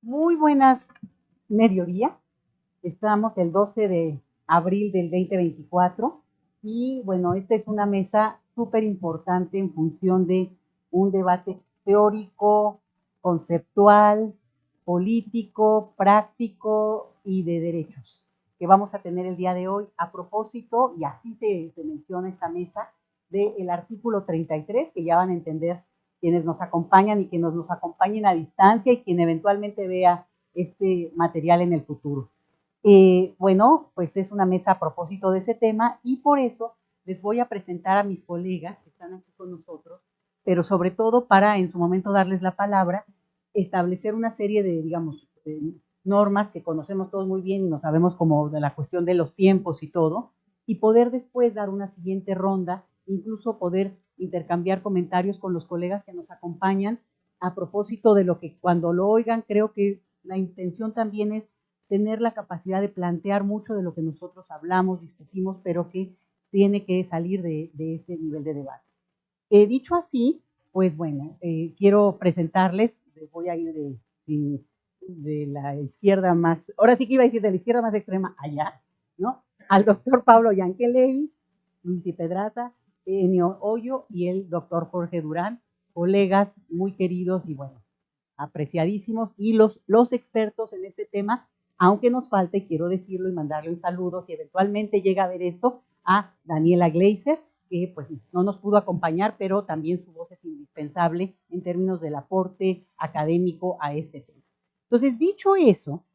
Muy buenas mediodía. Estamos el 12 de abril del 2024 y bueno, esta es una mesa súper importante en función de un debate teórico, conceptual, político, práctico y de derechos que vamos a tener el día de hoy a propósito, y así se menciona esta mesa, del artículo 33, que ya van a entender quienes nos acompañan y quienes nos acompañen a distancia y quien eventualmente vea este material en el futuro. Bueno, pues es una mesa a propósito de ese tema y por eso les voy a presentar a mis colegas que están aquí con nosotros, pero sobre todo para en su momento darles la palabra, establecer una serie de, digamos, normas que conocemos todos muy bien y no sabemos como de la cuestión de los tiempos y todo, y poder después dar una siguiente ronda, incluso poder intercambiar comentarios con los colegas que nos acompañan a propósito de lo que cuando lo oigan, creo que la intención también es tener la capacidad de plantear mucho de lo que nosotros hablamos, discutimos, pero que tiene que salir de este nivel de debate. Dicho así, pues bueno, quiero presentarles, les voy a ir de la izquierda más, ahora sí que iba a decir de la izquierda más extrema allá, ¿no? Al doctor Pablo Yankelevich, Luis Pedraza, Enio Hoyo y el doctor Jorge Durán, colegas muy queridos y bueno, apreciadísimos y los expertos en este tema, aunque nos falte, quiero decirlo y mandarle un saludo si eventualmente llega a ver esto, a Daniela Gleiser, que pues no nos pudo acompañar, pero también su voz es indispensable en términos del aporte académico a este tema. Entonces, dicho eso,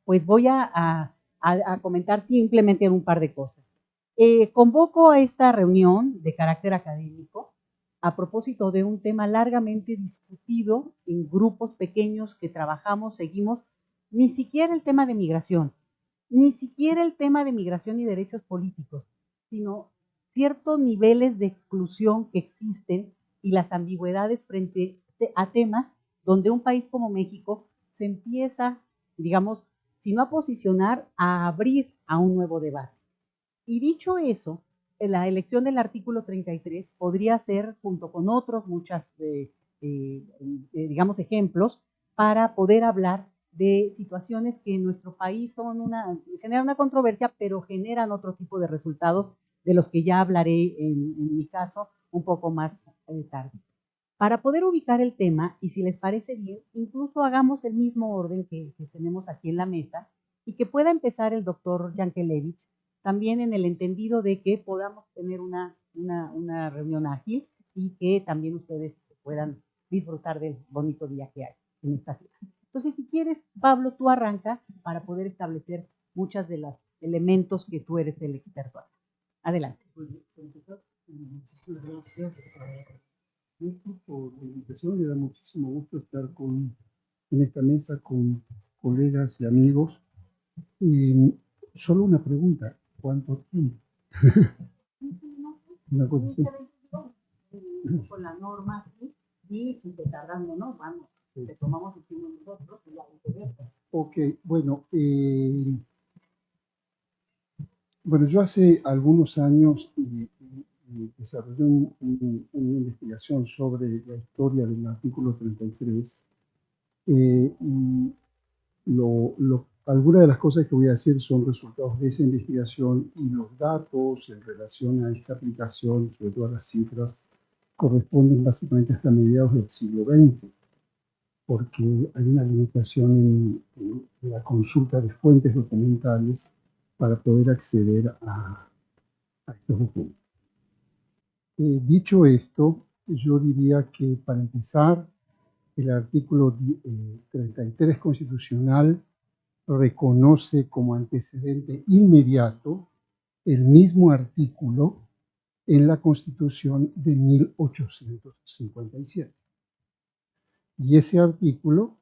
pues voy a comentar simplemente un par de cosas. Convoco a esta reunión de carácter académico a propósito de un tema largamente discutido en grupos pequeños que trabajamos, seguimos, ni siquiera el tema de migración, ni siquiera el tema de migración y derechos políticos, sino ciertos niveles de exclusión que existen y las ambigüedades frente a temas donde un país como México se empieza, digamos, si no a posicionar, a abrir a un nuevo debate. Y dicho eso, la elección del artículo 33 podría ser, junto con otros, muchas, digamos, ejemplos, para poder hablar de situaciones que en nuestro país generan una controversia, pero generan otro tipo de resultados de los que ya hablaré en mi caso un poco más tarde. Para poder ubicar el tema, y si les parece bien, incluso hagamos el mismo orden que tenemos aquí en la mesa y que pueda empezar el doctor Yankelevich, también en el entendido de que podamos tener una reunión ágil y que también ustedes puedan disfrutar del bonito día que hay en esta ciudad. Entonces, si quieres, Pablo, tú arranca para poder establecer muchos de los elementos que tú eres el experto. Adelante. Muchísimas gracias por la invitación. Me da muchísimo gusto estar en esta mesa con colegas y amigos. Y solo una pregunta, ¿cuánto tiempo? Una cosa así. Con la norma y si te tardamos, ¿no? Vamos, sí. Te tomamos el tiempo nosotros y ya viceversa. Ok, bueno, yo hace algunos años desarrollé una investigación sobre la historia del artículo 33 y algunas de las cosas que voy a decir son resultados de esa investigación y los datos en relación a esta aplicación, sobre todo las cifras, corresponden básicamente hasta mediados del siglo XX, porque hay una limitación en la consulta de fuentes documentales para poder acceder a estos documentos. Dicho esto, yo diría que para empezar, el artículo 33 constitucional reconoce como antecedente inmediato el mismo artículo en la Constitución de 1857. Y ese artículo,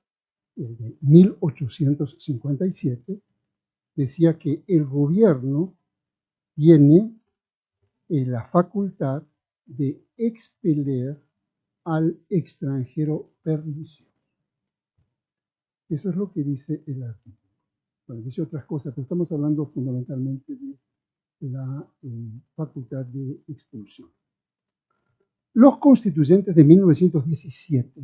el de 1857, decía que el gobierno tiene la facultad de expeler al extranjero pernicioso. Eso es lo que dice el artículo. Bueno, dice otras cosas, pero estamos hablando fundamentalmente de la facultad de expulsión. Los constituyentes de 1917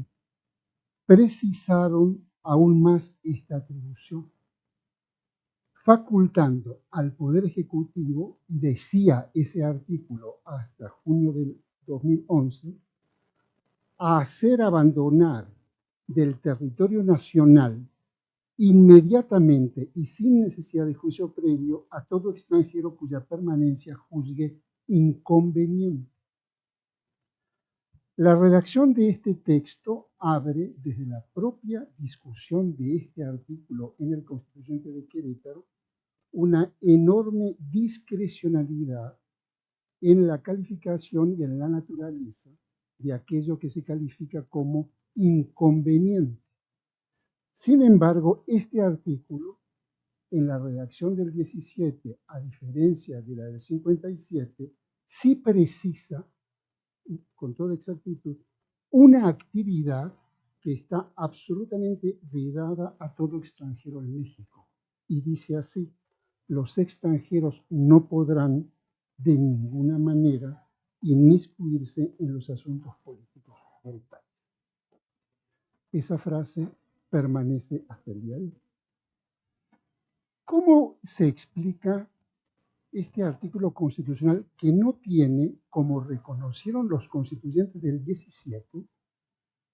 precisaron aún más esta atribución, facultando al Poder Ejecutivo, y decía ese artículo hasta junio del 2011, a hacer abandonar del territorio nacional inmediatamente y sin necesidad de juicio previo a todo extranjero cuya permanencia juzgue inconveniente. La redacción de este texto abre, desde la propia discusión de este artículo en el Constituyente de Querétaro, una enorme discrecionalidad en la calificación y en la naturaleza de aquello que se califica como inconveniente. Sin embargo, este artículo, en la redacción del 17, a diferencia de la del 57, sí precisa, con toda exactitud, una actividad que está absolutamente vedada a todo extranjero en México. Y dice así: los extranjeros no podrán de ninguna manera inmiscuirse en los asuntos políticos del país. Esa frase permanece hasta el día de hoy. ¿Cómo se explica este artículo constitucional que no tiene, como reconocieron los constituyentes del 17,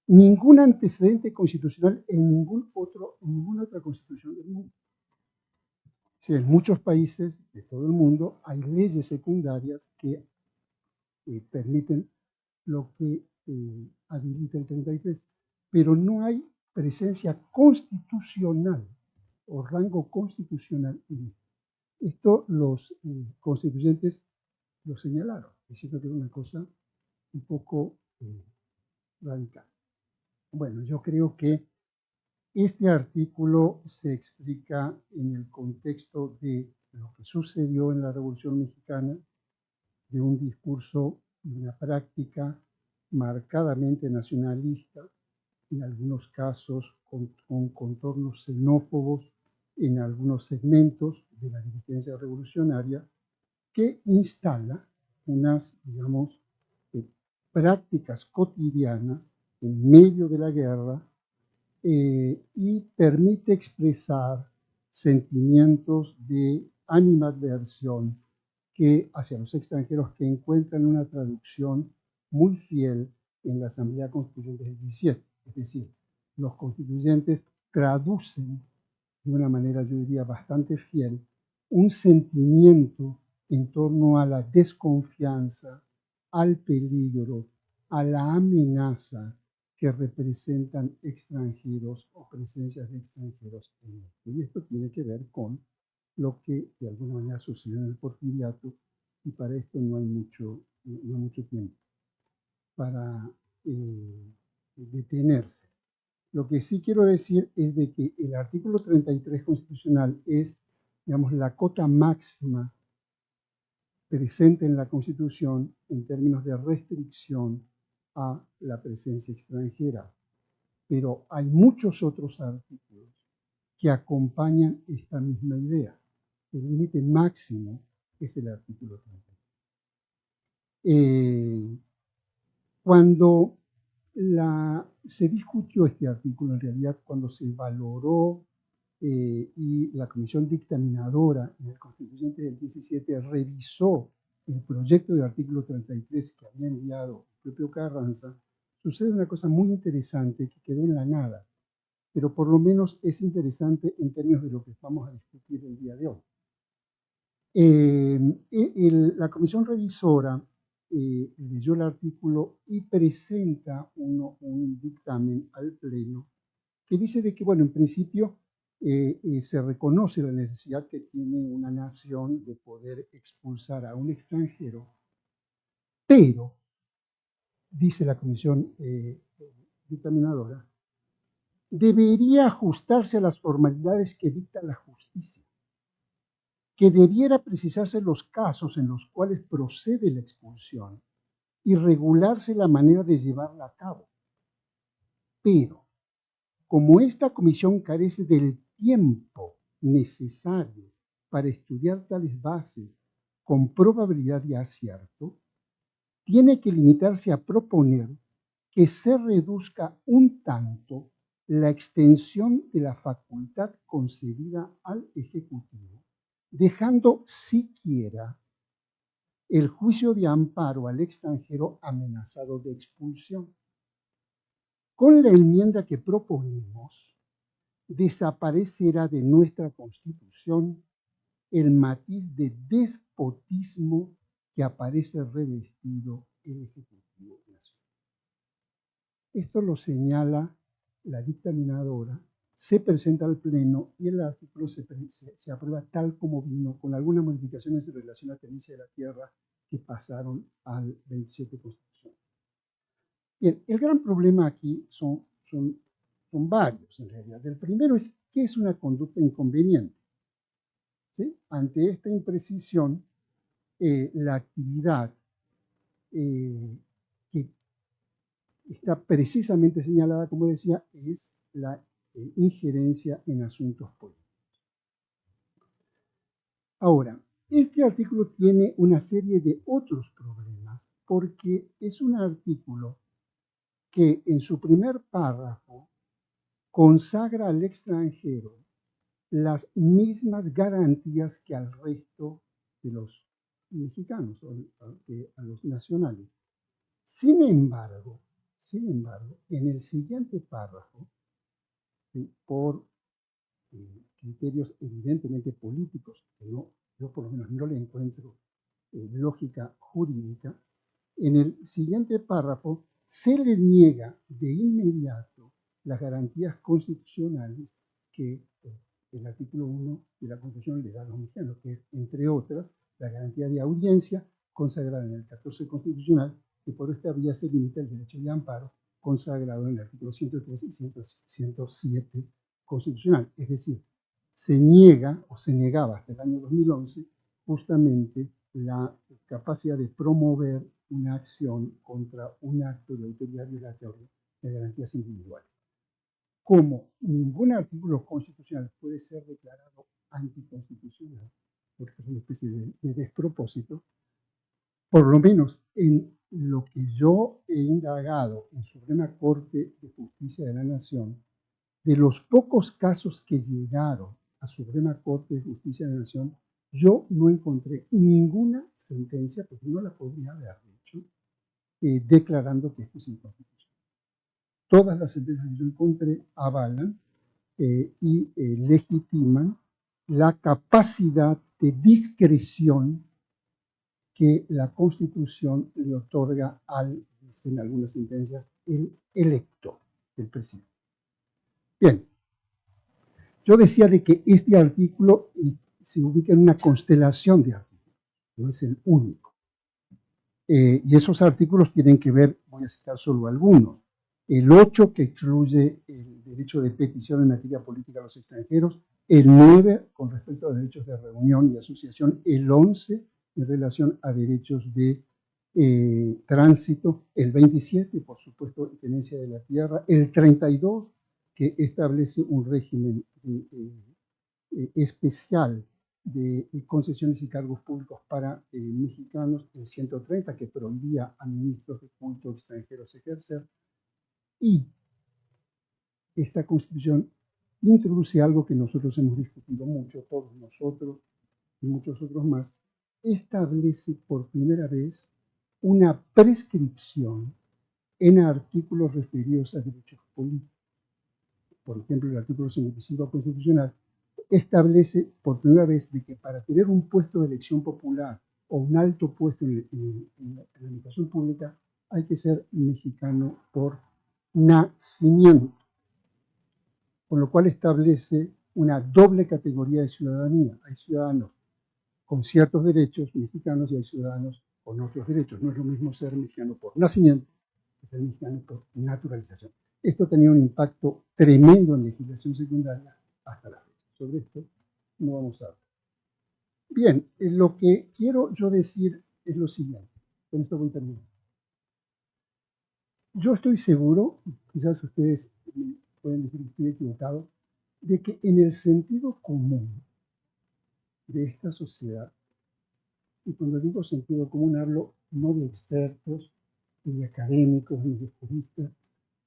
ningún antecedente constitucional en ninguna otra constitución del mundo? Sí, en muchos países de todo el mundo hay leyes secundarias que permiten lo que habilita el 33, pero no hay presencia constitucional o rango constitucional en esto. Esto los constituyentes lo señalaron, diciendo que era una cosa un poco radical. Bueno, yo creo que este artículo se explica en el contexto de lo que sucedió en la Revolución Mexicana, de un discurso y una práctica marcadamente nacionalista, en algunos casos con contornos xenófobos en algunos segmentos de la dirigencia revolucionaria, que instala unas, digamos, prácticas cotidianas en medio de la guerra y permite expresar sentimientos de animadversión que hacia los extranjeros que encuentran una traducción muy fiel en la Asamblea Constituyente del 17. Es decir, los constituyentes traducen de una manera, yo diría, bastante fiel, un sentimiento en torno a la desconfianza, al peligro, a la amenaza que representan extranjeros o presencias de extranjeros en esto. Y esto tiene que ver con lo que de alguna manera sucedió en el Porfiriato, y para esto no hay mucho tiempo para detenerse. Lo que sí quiero decir es de que el artículo 33 constitucional es, digamos, la cota máxima presente en la Constitución en términos de restricción a la presencia extranjera. Pero hay muchos otros artículos que acompañan esta misma idea. El límite máximo es el artículo 33. Cuando se discutió este artículo, en realidad cuando se valoró y la comisión dictaminadora en el Constituyente del 17 revisó el proyecto de artículo 33 que había enviado el propio Carranza, sucede una cosa muy interesante que quedó en la nada, pero por lo menos es interesante en términos de lo que vamos a discutir el día de hoy. La comisión revisora leyó el artículo y presenta un dictamen al Pleno que dice de que, bueno, en principio se reconoce la necesidad que tiene una nación de poder expulsar a un extranjero, pero, dice la comisión dictaminadora, debería ajustarse a las formalidades que dicta la justicia, que debiera precisarse los casos en los cuales procede la expulsión y regularse la manera de llevarla a cabo. Pero, como esta comisión carece del tiempo necesario para estudiar tales bases con probabilidad de acierto, tiene que limitarse a proponer que se reduzca un tanto la extensión de la facultad concedida al Ejecutivo, dejando siquiera el juicio de amparo al extranjero amenazado de expulsión. Con la enmienda que proponemos, desaparecerá de nuestra Constitución el matiz de despotismo que aparece revestido el Ejecutivo Nacional. Esto lo señala la dictaminadora, se presenta al Pleno y el artículo se aprueba tal como vino, con algunas modificaciones en relación a la tenencia de la tierra que pasaron al 27 Constitucional. Bien, el gran problema aquí son varios en realidad. El primero es ¿qué es una conducta inconveniente? ¿Sí? Ante esta imprecisión, la actividad que está precisamente señalada, como decía, es la injerencia en asuntos políticos. Ahora, este artículo tiene una serie de otros problemas porque es un artículo que en su primer párrafo consagra al extranjero las mismas garantías que al resto de los mexicanos o a los nacionales. Sin embargo, en el siguiente párrafo, ¿sí?, por criterios evidentemente políticos, que yo por lo menos no le encuentro lógica jurídica, en el siguiente párrafo se les niega de inmediato las garantías constitucionales que el artículo 1 de la Constitución le da a los mexicanos, que es, entre otras, la garantía de audiencia consagrada en el 14 Constitucional, que por esta vía se limita el derecho de amparo consagrado en el artículo 103 y 107 Constitucional. Es decir, se niega o se negaba hasta el año 2011 justamente la capacidad de promover una acción contra un acto de autoridad violatorio de garantías individuales. Como ningún artículo constitucional puede ser declarado anticonstitucional, porque es una especie de despropósito, por lo menos en lo que yo he indagado en Suprema Corte de Justicia de la Nación, de los pocos casos que llegaron a Suprema Corte de Justicia de la Nación, yo no encontré ninguna sentencia, porque no la podría haber hecho, declarando que esto es inconstitucional. Todas las sentencias que yo encontré avalan y legitiman la capacidad de discreción que la Constitución le otorga al, dicen algunas sentencias, el electo, el presidente. Bien, yo decía de que este artículo se ubica en una constelación de artículos, no es el único. Y esos artículos tienen que ver, voy a citar solo algunos, el 8 que excluye el derecho de petición en materia política a los extranjeros, el 9 con respecto a derechos de reunión y asociación, el 11 en relación a derechos de tránsito, el 27, por supuesto, tenencia de la tierra, el 32 que establece un régimen especial de concesiones y cargos públicos para mexicanos, el 130 que prohibía a ministros de culto extranjeros ejercer, y esta Constitución introduce algo que nosotros hemos discutido mucho, todos nosotros y muchos otros más, establece por primera vez una prescripción en artículos referidos a derechos políticos. Por ejemplo, el artículo 55 constitucional establece por primera vez de que para tener un puesto de elección popular o un alto puesto en la administración pública hay que ser mexicano por nacimiento, con lo cual establece una doble categoría de ciudadanía. Hay ciudadanos con ciertos derechos mexicanos y hay ciudadanos con otros derechos. No es lo mismo ser mexicano por nacimiento que ser mexicano por naturalización. Esto tenía un impacto tremendo en legislación secundaria hasta la fecha. Sobre esto no vamos a hablar. Bien, lo que quiero yo decir es lo siguiente. Con esto voy terminando. Yo estoy seguro, quizás ustedes pueden decir que estoy equivocado, de que en el sentido común de esta sociedad, y cuando digo sentido común hablo no de expertos, ni de académicos, ni de juristas,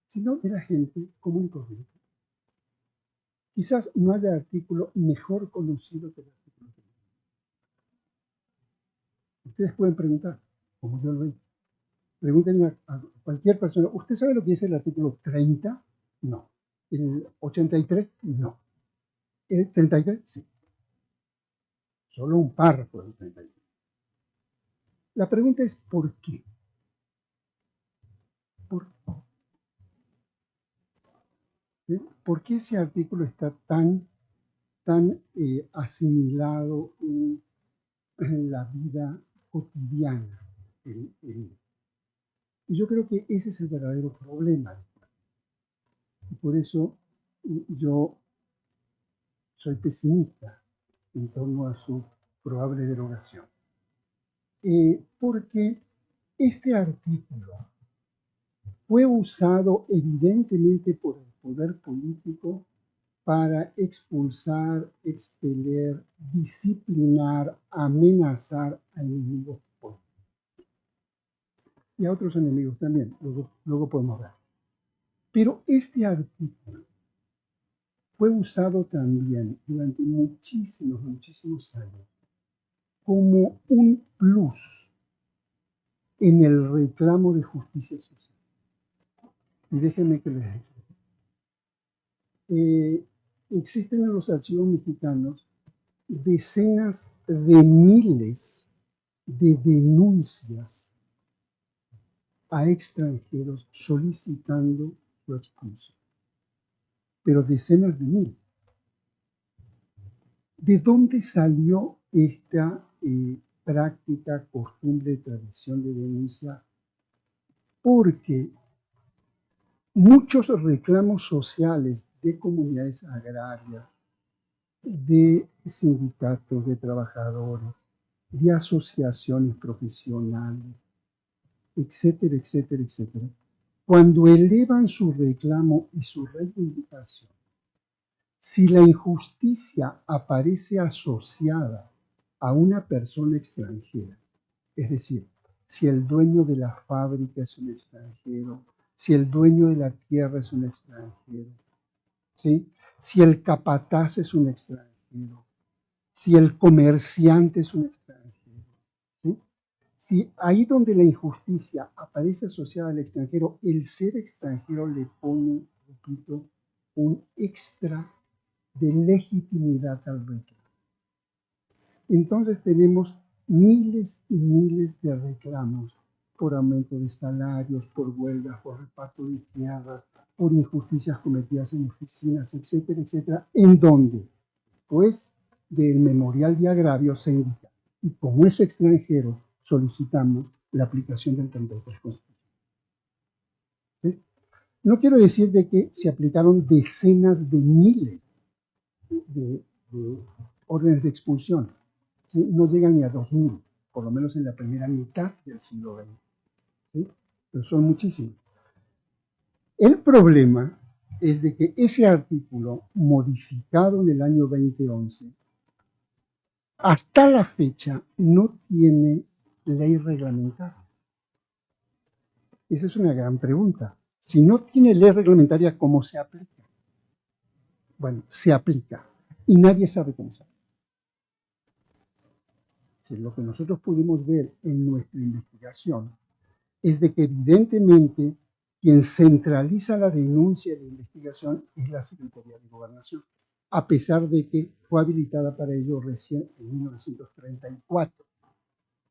sino de la gente común y corriente, Quizás no haya artículo mejor conocido que el artículo 30. Ustedes pueden preguntar, como yo lo he hecho. Pregúntenle a cualquier persona, ¿usted sabe lo que es el artículo 30? No. ¿El 83? No. ¿El 33? Sí. Solo un párrafo del 33. La pregunta es ¿por qué? ¿Sí? ¿Por qué ese artículo está tan asimilado en la vida cotidiana? Y yo creo que ese es el verdadero problema. Y por eso yo soy pesimista en torno a su probable derogación. Porque este artículo fue usado evidentemente por el poder político para expulsar, expeler, disciplinar, amenazar a enemigos políticos. Y a otros enemigos también, luego podemos ver. Pero este artículo fue usado también durante muchísimos años como un plus en el reclamo de justicia social. Y déjenme que les diga. Existen en los archivos mexicanos decenas de miles de denuncias a extranjeros solicitando su expulsión. Pero decenas de miles. ¿De dónde salió esta práctica, costumbre, tradición de denuncia? Porque muchos reclamos sociales de comunidades agrarias, de sindicatos de trabajadores, de asociaciones profesionales, etcétera, etcétera, etcétera, cuando elevan su reclamo y su reivindicación, si la injusticia aparece asociada a una persona extranjera, es decir, si el dueño de la fábrica es un extranjero, si el dueño de la tierra es un extranjero, ¿sí? Si el capataz es un extranjero, si el comerciante es un extranjero, ¿sí? Si ahí donde la injusticia aparece asociada al extranjero, el ser extranjero le pone, repito, un extra de legitimidad al reclamo. Entonces tenemos miles y miles de reclamos por aumento de salarios, por huelgas, por reparto de tierras, por injusticias cometidas en oficinas, etcétera, etcétera, en donde, pues, del memorial de agravio se indica, y como es extranjero, solicitamos la aplicación del 33 Constitución. ¿Sí? No quiero decir de que se aplicaron decenas de miles de órdenes de expulsión, ¿sí? No llegan ni a 2000, por lo menos en la primera mitad del siglo XX, ¿sí? Pero son muchísimos. El problema es de que ese artículo, modificado en el año 2011, hasta la fecha no tiene ley reglamentaria. Esa es una gran pregunta. Si no tiene ley reglamentaria, ¿cómo se aplica? Bueno, se aplica y nadie sabe cómo se aplica. Si lo que nosotros pudimos ver en nuestra investigación es de que evidentemente quien centraliza la denuncia y la investigación es la Secretaría de Gobernación, a pesar de que fue habilitada para ello recién en 1934.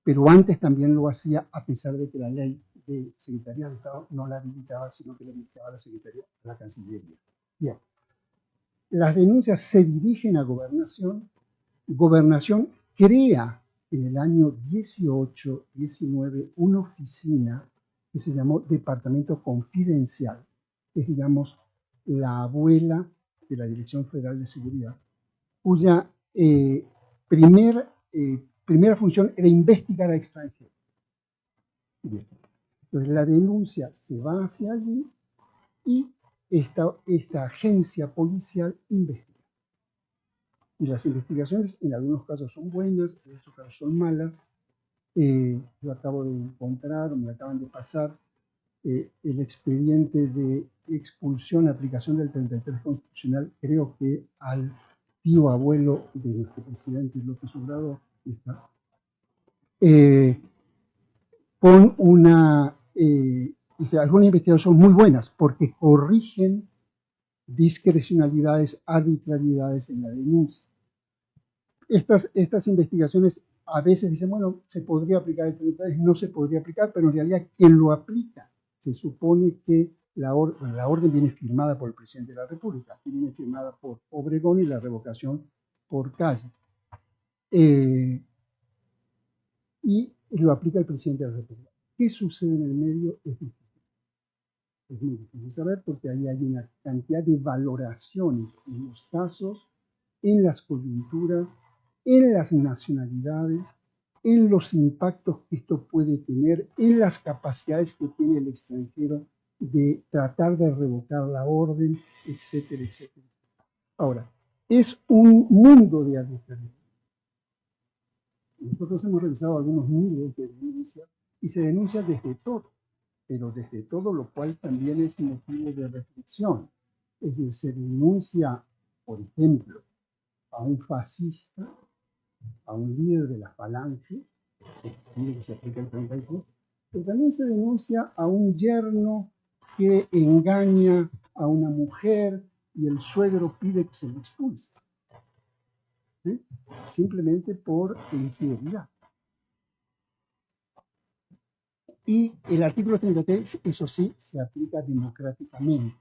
Pero antes también lo hacía a pesar de que la ley de Secretaría de Estado no la habilitaba, sino que la habilitaba la Secretaría de la Cancillería. Bien, las denuncias se dirigen a Gobernación, Gobernación crea en el año 18-19 una oficina que se llamó Departamento Confidencial, que es, digamos, la abuela de la Dirección Federal de Seguridad, cuya primera función era investigar a extranjeros. Bien. Entonces la denuncia se va hacia allí y esta agencia policial investiga. Y las investigaciones en algunos casos son buenas, en otros casos son malas. Yo acabo de encontrar, me acaban de pasar, el expediente de expulsión, aplicación del 33 constitucional, creo que al tío abuelo de nuestro presidente López Obrador, está, con algunas investigaciones son muy buenas porque corrigen discrecionalidades, arbitrariedades en la denuncia. Estas investigaciones a veces dicen, bueno, se podría aplicar el 33, no se podría aplicar, pero en realidad quien lo aplica, se supone que la orden viene firmada por el presidente de la República, viene firmada por Obregón y la revocación por Calle. Y lo aplica el presidente de la República. ¿Qué sucede en el medio? Es difícil. Es muy difícil saber porque ahí hay una cantidad de valoraciones en los casos, en las coyunturas, en las nacionalidades, en los impactos que esto puede tener, en las capacidades que tiene el extranjero de tratar de revocar la orden, etcétera, etcétera. Ahora, es un mundo de arbitrariedad. Nosotros hemos revisado algunos niveles de denuncias y se denuncia desde todo, pero desde todo, lo cual también es motivo de reflexión. Es decir, se denuncia, por ejemplo, a un fascista, a un líder de la Falange, que se aplica el 36, pero también se denuncia a un yerno que engaña a una mujer y el suegro pide que se lo expulse, ¿sí? Simplemente por infidelidad. Y el artículo 33, eso sí, se aplica democráticamente,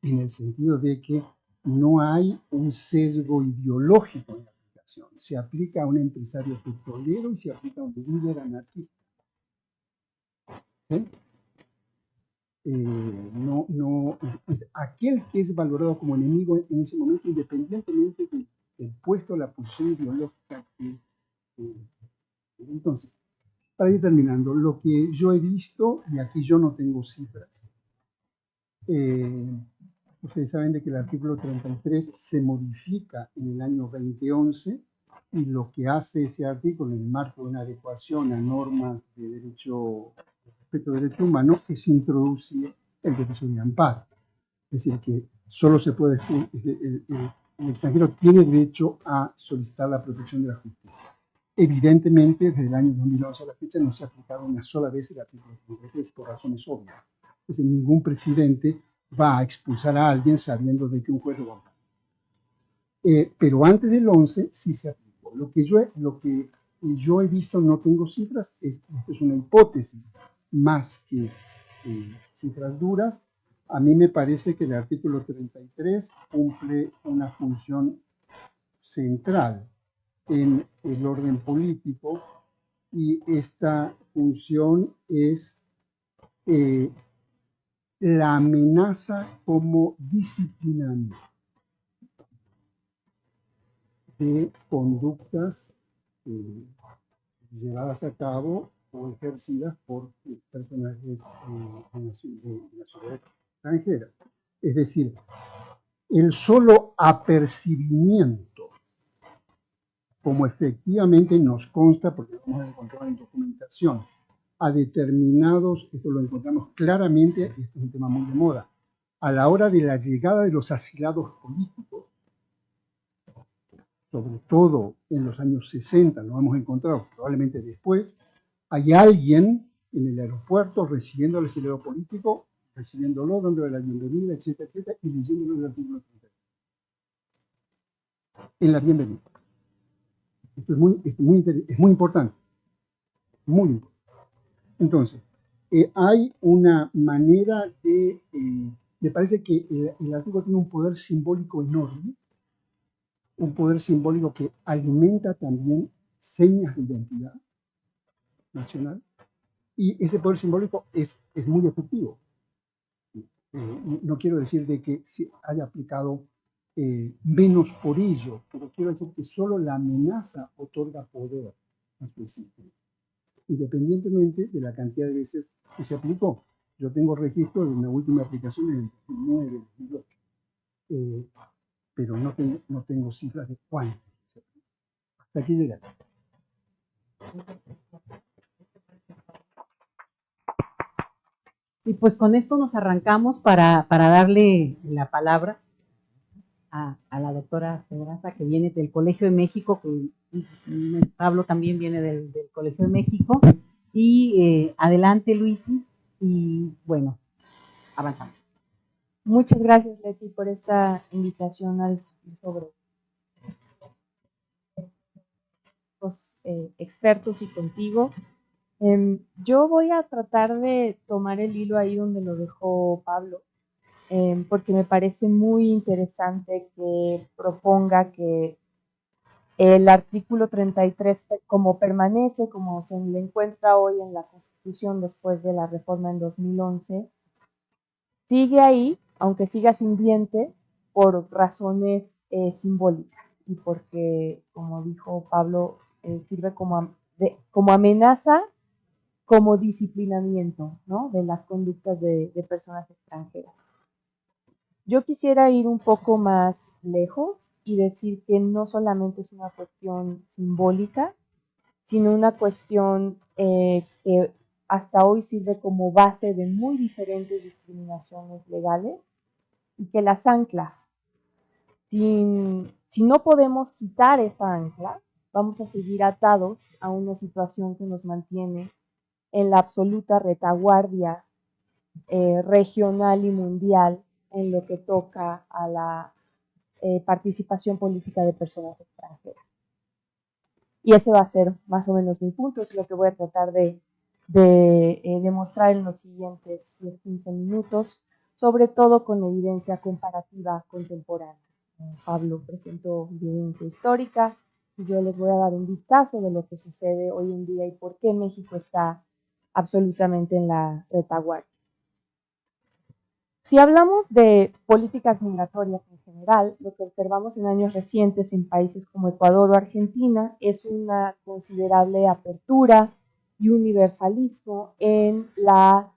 en el sentido de que no hay un sesgo ideológico en la aplicación. Se aplica a un empresario petrolero y se aplica a un líder anarquista. ¿Sí? Es aquel que es valorado como enemigo en ese momento, independientemente del puesto, la posición ideológica que entonces, para ir terminando, lo que yo he visto, y aquí yo no tengo cifras, ustedes saben de que el artículo 33 se modifica en el año 2011 y lo que hace ese artículo en el marco de una adecuación a normas de derecho, respecto al derecho humano, es introducir el derecho de amparo. Es decir, que solo se puede, el extranjero tiene derecho a solicitar la protección de la justicia. Evidentemente, desde el año 2011 a la fecha no se ha aplicado una sola vez el artículo 33 por razones obvias. Es decir, ningún presidente va a expulsar a alguien sabiendo de que un juez lo va a hacer. Pero antes del 11 sí se aplicó. Lo que yo he visto, no tengo cifras, esto es una hipótesis más que cifras duras. A mí me parece que el artículo 33 cumple una función central en el orden político y esta función es la amenaza como disciplinamiento de conductas llevadas a cabo o ejercidas por personajes de nacionalidad extranjera. Es decir, el solo apercibimiento, como efectivamente nos consta, porque lo hemos encontrado en documentación, a determinados, esto lo encontramos claramente, y esto es un tema muy de moda, a la hora de la llegada de los asilados políticos, sobre todo en los años 60, lo hemos encontrado probablemente después, hay alguien en el aeropuerto recibiendo al asilado político, recibiéndolo, dándole la bienvenida, etcétera, etcétera, y leyéndolo el artículo 33. En la bienvenida. Esto es muy importante. Muy importante. Entonces, hay una manera de... me parece que el artículo tiene un poder simbólico enorme, un poder simbólico que alimenta también señas de identidad nacional, y ese poder simbólico es muy efectivo. No quiero decir de que se haya aplicado menos por ello, pero quiero decir que solo la amenaza otorga poder a su existencia, independientemente de la cantidad de veces que se aplicó. Yo tengo registro de una última aplicación en el 2009, 2008, pero no tengo cifras de cuánto. Hasta aquí llegamos. Y pues con esto nos arrancamos para darle la palabra a la doctora Pedraza, que viene del Colegio de México, que Pablo también viene del Colegio de México. Y adelante, Luis, y bueno, avanzamos. Muchas gracias, Leti, por esta invitación a discutir sobre los expertos y contigo. Yo voy a tratar de tomar el hilo ahí donde lo dejó Pablo, porque me parece muy interesante que proponga que el artículo 33, como permanece, como se le encuentra hoy en la Constitución después de la reforma en 2011, sigue ahí, aunque siga sin dientes, por razones simbólicas y porque, como dijo Pablo, sirve como amenaza, como disciplinamiento, ¿no?, de las conductas de personas extranjeras. Yo quisiera ir un poco más lejos y decir que no solamente es una cuestión simbólica, sino una cuestión que hasta hoy sirve como base de muy diferentes discriminaciones legales y que las ancla. Si no podemos quitar esa ancla, vamos a seguir atados a una situación que nos mantiene en la absoluta retaguardia regional y mundial en lo que toca a la participación política de personas extranjeras. Y ese va a ser más o menos mi punto, es lo que voy a tratar de demostrar en los siguientes 10-15 minutos, sobre todo con evidencia comparativa contemporánea. Pablo presentó evidencia histórica y yo les voy a dar un vistazo de lo que sucede hoy en día y por qué México está absolutamente en la retaguardia. Si hablamos de políticas migratorias en general, lo que observamos en años recientes en países como Ecuador o Argentina es una considerable apertura y universalismo en la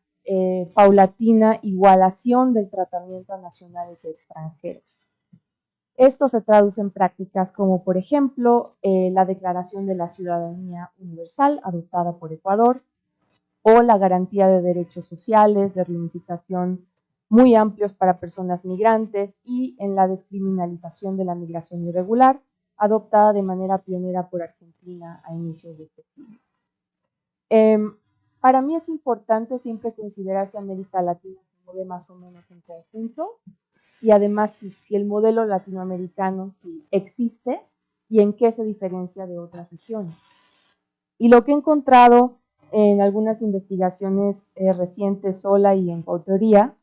paulatina igualación del tratamiento a nacionales y extranjeros. Esto se traduce en prácticas como, por ejemplo, la Declaración de la Ciudadanía Universal adoptada por Ecuador, o la garantía de derechos sociales, de reunificación muy amplios para personas migrantes y en la descriminalización de la migración irregular, adoptada de manera pionera por Argentina a inicios de este siglo. Para mí es importante siempre considerar si América Latina se mueve más o menos en conjunto y además si el modelo latinoamericano si existe y en qué se diferencia de otras regiones. Y lo que he encontrado en algunas investigaciones recientes sola y en coautoría,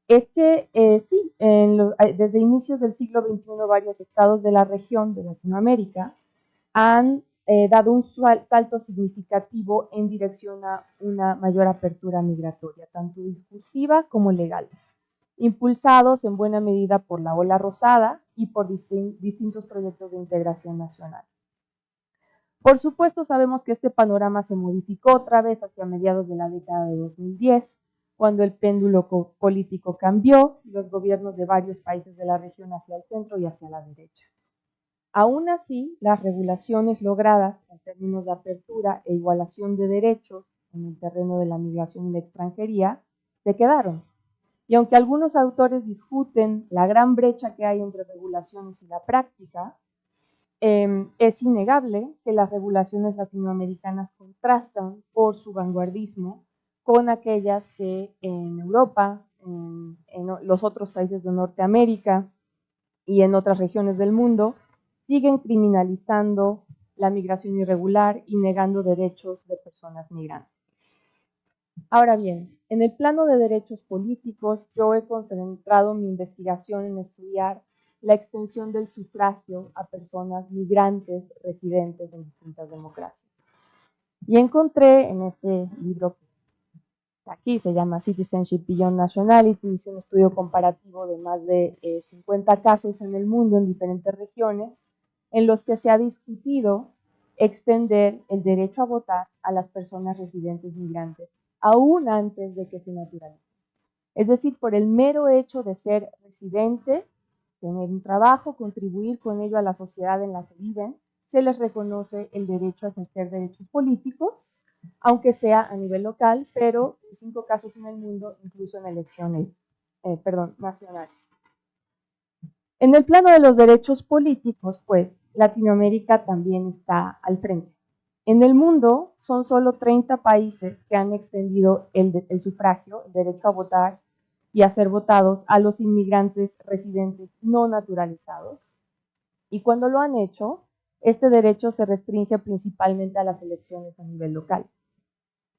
es que sí, desde inicios del siglo XXI varios estados de la región de Latinoamérica han dado un salto significativo en dirección a una mayor apertura migratoria, tanto discursiva como legal, impulsados en buena medida por la ola rosada y por distintos proyectos de integración nacional. Por supuesto, sabemos que este panorama se modificó otra vez hacia mediados de la década de 2010, cuando el péndulo político cambió y los gobiernos de varios países de la región hacia el centro y hacia la derecha. Aún así, las regulaciones logradas en términos de apertura e igualación de derechos en el terreno de la migración y la extranjería se quedaron. Y aunque algunos autores discuten la gran brecha que hay entre regulaciones y la práctica, es innegable que las regulaciones latinoamericanas contrastan por su vanguardismo con aquellas que en Europa, en los otros países de Norteamérica y en otras regiones del mundo siguen criminalizando la migración irregular y negando derechos de personas migrantes. Ahora bien, en el plano de derechos políticos, yo he concentrado mi investigación en estudiar la extensión del sufragio a personas migrantes residentes en distintas democracias. Y encontré en este libro, que aquí se llama Citizenship Beyond Nationality, hice un estudio comparativo de más de 50 casos en el mundo en diferentes regiones, en los que se ha discutido extender el derecho a votar a las personas residentes migrantes, aún antes de que se naturalicen. Es decir, por el mero hecho de ser residentes, tener un trabajo, contribuir con ello a la sociedad en la que viven, se les reconoce el derecho a ejercer derechos políticos aunque sea a nivel local, pero 5 casos en el mundo, incluso en elecciones, nacionales. En el plano de los derechos políticos, pues, Latinoamérica también está al frente. En el mundo son solo 30 países que han extendido el sufragio, el derecho a votar y a ser votados a los inmigrantes residentes no naturalizados. Y cuando lo han hecho, este derecho se restringe principalmente a las elecciones a nivel local.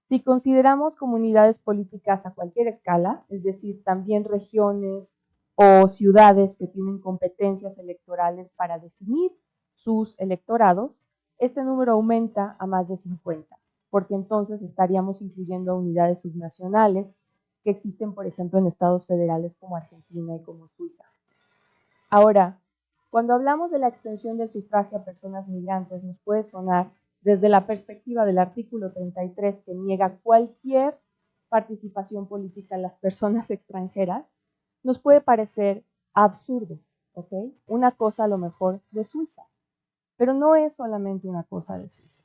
Si consideramos comunidades políticas a cualquier escala, es decir, también regiones o ciudades que tienen competencias electorales para definir sus electorados, este número aumenta a más de 50, porque entonces estaríamos incluyendo a unidades subnacionales que existen, por ejemplo, en estados federales como Argentina y como Suiza. Ahora, cuando hablamos de la extensión del sufragio a personas migrantes, nos puede sonar desde la perspectiva del artículo 33, que niega cualquier participación política a las personas extranjeras, nos puede parecer absurdo, ¿ok? Una cosa a lo mejor de Suiza, pero no es solamente una cosa de Suiza.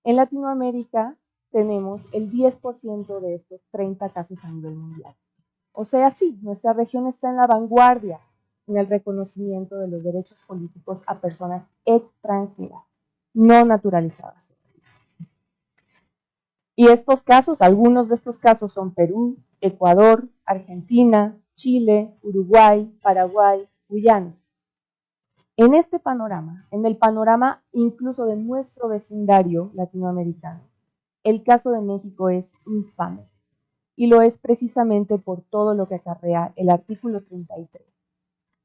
En Latinoamérica tenemos el 10% de estos 30 casos a nivel mundial. O sea, sí, nuestra región está en la vanguardia en el reconocimiento de los derechos políticos a personas extranjeras, no naturalizadas. Y estos casos, algunos de estos casos son Perú, Ecuador, Argentina, Chile, Uruguay, Paraguay, Guyana. En este panorama, en el panorama incluso de nuestro vecindario latinoamericano, el caso de México es infame. Y lo es precisamente por todo lo que acarrea el artículo 33,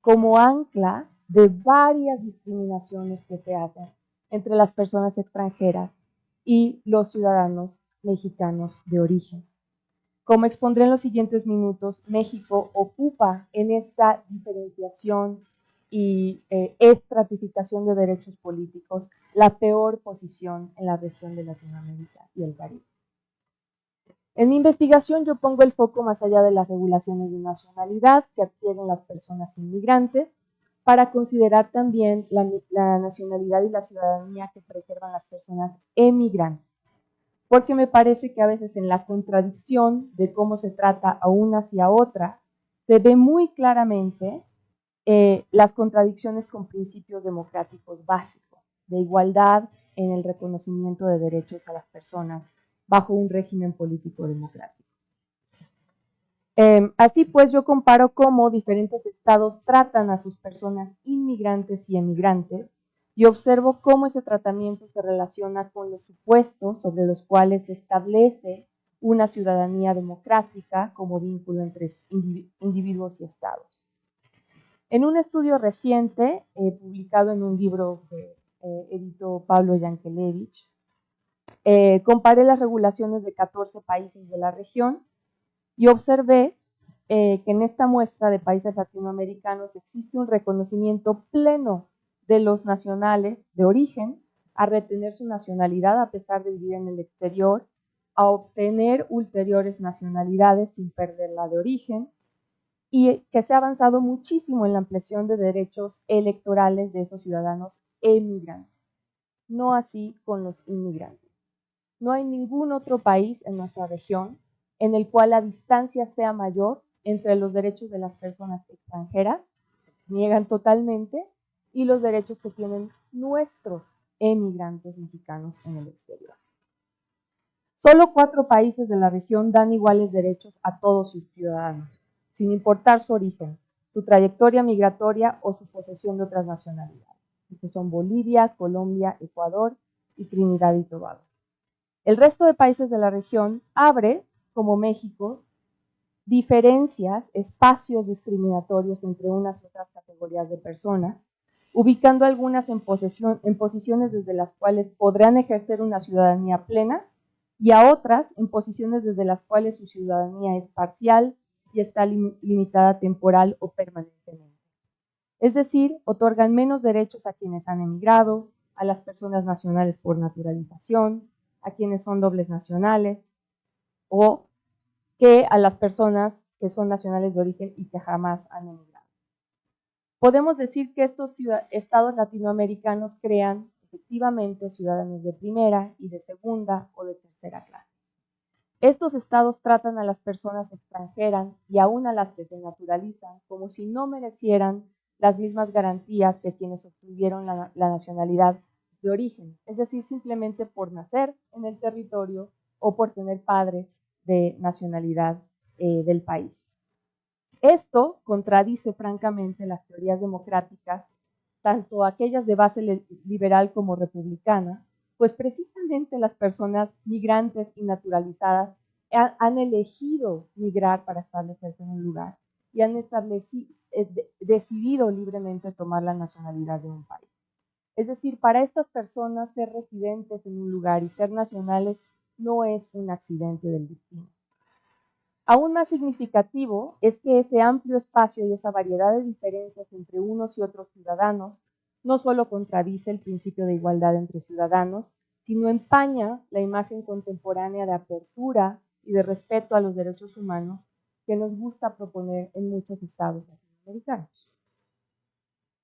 como ancla de varias discriminaciones que se hacen entre las personas extranjeras y los ciudadanos mexicanos de origen. Como expondré en los siguientes minutos, México ocupa en esta diferenciación y estratificación de derechos políticos la peor posición en la región de Latinoamérica y el Caribe. En mi investigación yo pongo el foco más allá de las regulaciones de nacionalidad que adquieren las personas inmigrantes para considerar también la nacionalidad y la ciudadanía que preservan las personas emigrantes. Porque me parece que a veces en la contradicción de cómo se trata a unas y a otras, se ve muy claramente las contradicciones con principios democráticos básicos, de igualdad en el reconocimiento de derechos a las personas bajo un régimen político democrático. Así pues, yo comparo cómo diferentes estados tratan a sus personas inmigrantes y emigrantes y observo cómo ese tratamiento se relaciona con los supuestos sobre los cuales se establece una ciudadanía democrática como vínculo entre individuos y estados. En un estudio reciente, publicado en un libro que editó Pablo Yankelevich, comparé las regulaciones de 14 países de la región y observé que en esta muestra de países latinoamericanos existe un reconocimiento pleno de los nacionales de origen a retener su nacionalidad a pesar de vivir en el exterior, a obtener ulteriores nacionalidades sin perder la de origen, y que se ha avanzado muchísimo en la ampliación de derechos electorales de esos ciudadanos emigrantes. No así con los inmigrantes. No hay ningún otro país en nuestra región en el cual la distancia sea mayor entre los derechos de las personas extranjeras, que niegan totalmente, y los derechos que tienen nuestros emigrantes mexicanos en el exterior. Solo 4 países de la región dan iguales derechos a todos sus ciudadanos, sin importar su origen, su trayectoria migratoria o su posesión de otras nacionalidades. Estos son Bolivia, Colombia, Ecuador y Trinidad y Tobago. El resto de países de la región abre, como México, diferencias, espacios discriminatorios entre unas y otras categorías de personas, ubicando algunas en posiciones desde las cuales podrán ejercer una ciudadanía plena y a otras en posiciones desde las cuales su ciudadanía es parcial y está limitada temporal o permanentemente. Es decir, otorgan menos derechos a quienes han emigrado, a las personas nacionales por naturalización, a quienes son dobles nacionales o que a las personas que son nacionales de origen y que jamás han emigrado. Podemos decir que estos estados latinoamericanos crean respectivamente ciudadanos de primera y de segunda o de tercera clase. Estos estados tratan a las personas extranjeras y aún a las que se naturalizan como si no merecieran las mismas garantías que quienes obtuvieron la nacionalidad de origen, es decir, simplemente por nacer en el territorio o por tener padres de nacionalidad del país. Esto contradice francamente las teorías democráticas, tanto aquellas de base liberal como republicana, pues precisamente las personas migrantes y naturalizadas han elegido migrar para establecerse en un lugar y han decidido libremente tomar la nacionalidad de un país. Es decir, para estas personas ser residentes en un lugar y ser nacionales no es un accidente del destino. Aún más significativo es que ese amplio espacio y esa variedad de diferencias entre unos y otros ciudadanos no solo contradice el principio de igualdad entre ciudadanos, sino empaña la imagen contemporánea de apertura y de respeto a los derechos humanos que nos gusta proponer en muchos estados latinoamericanos.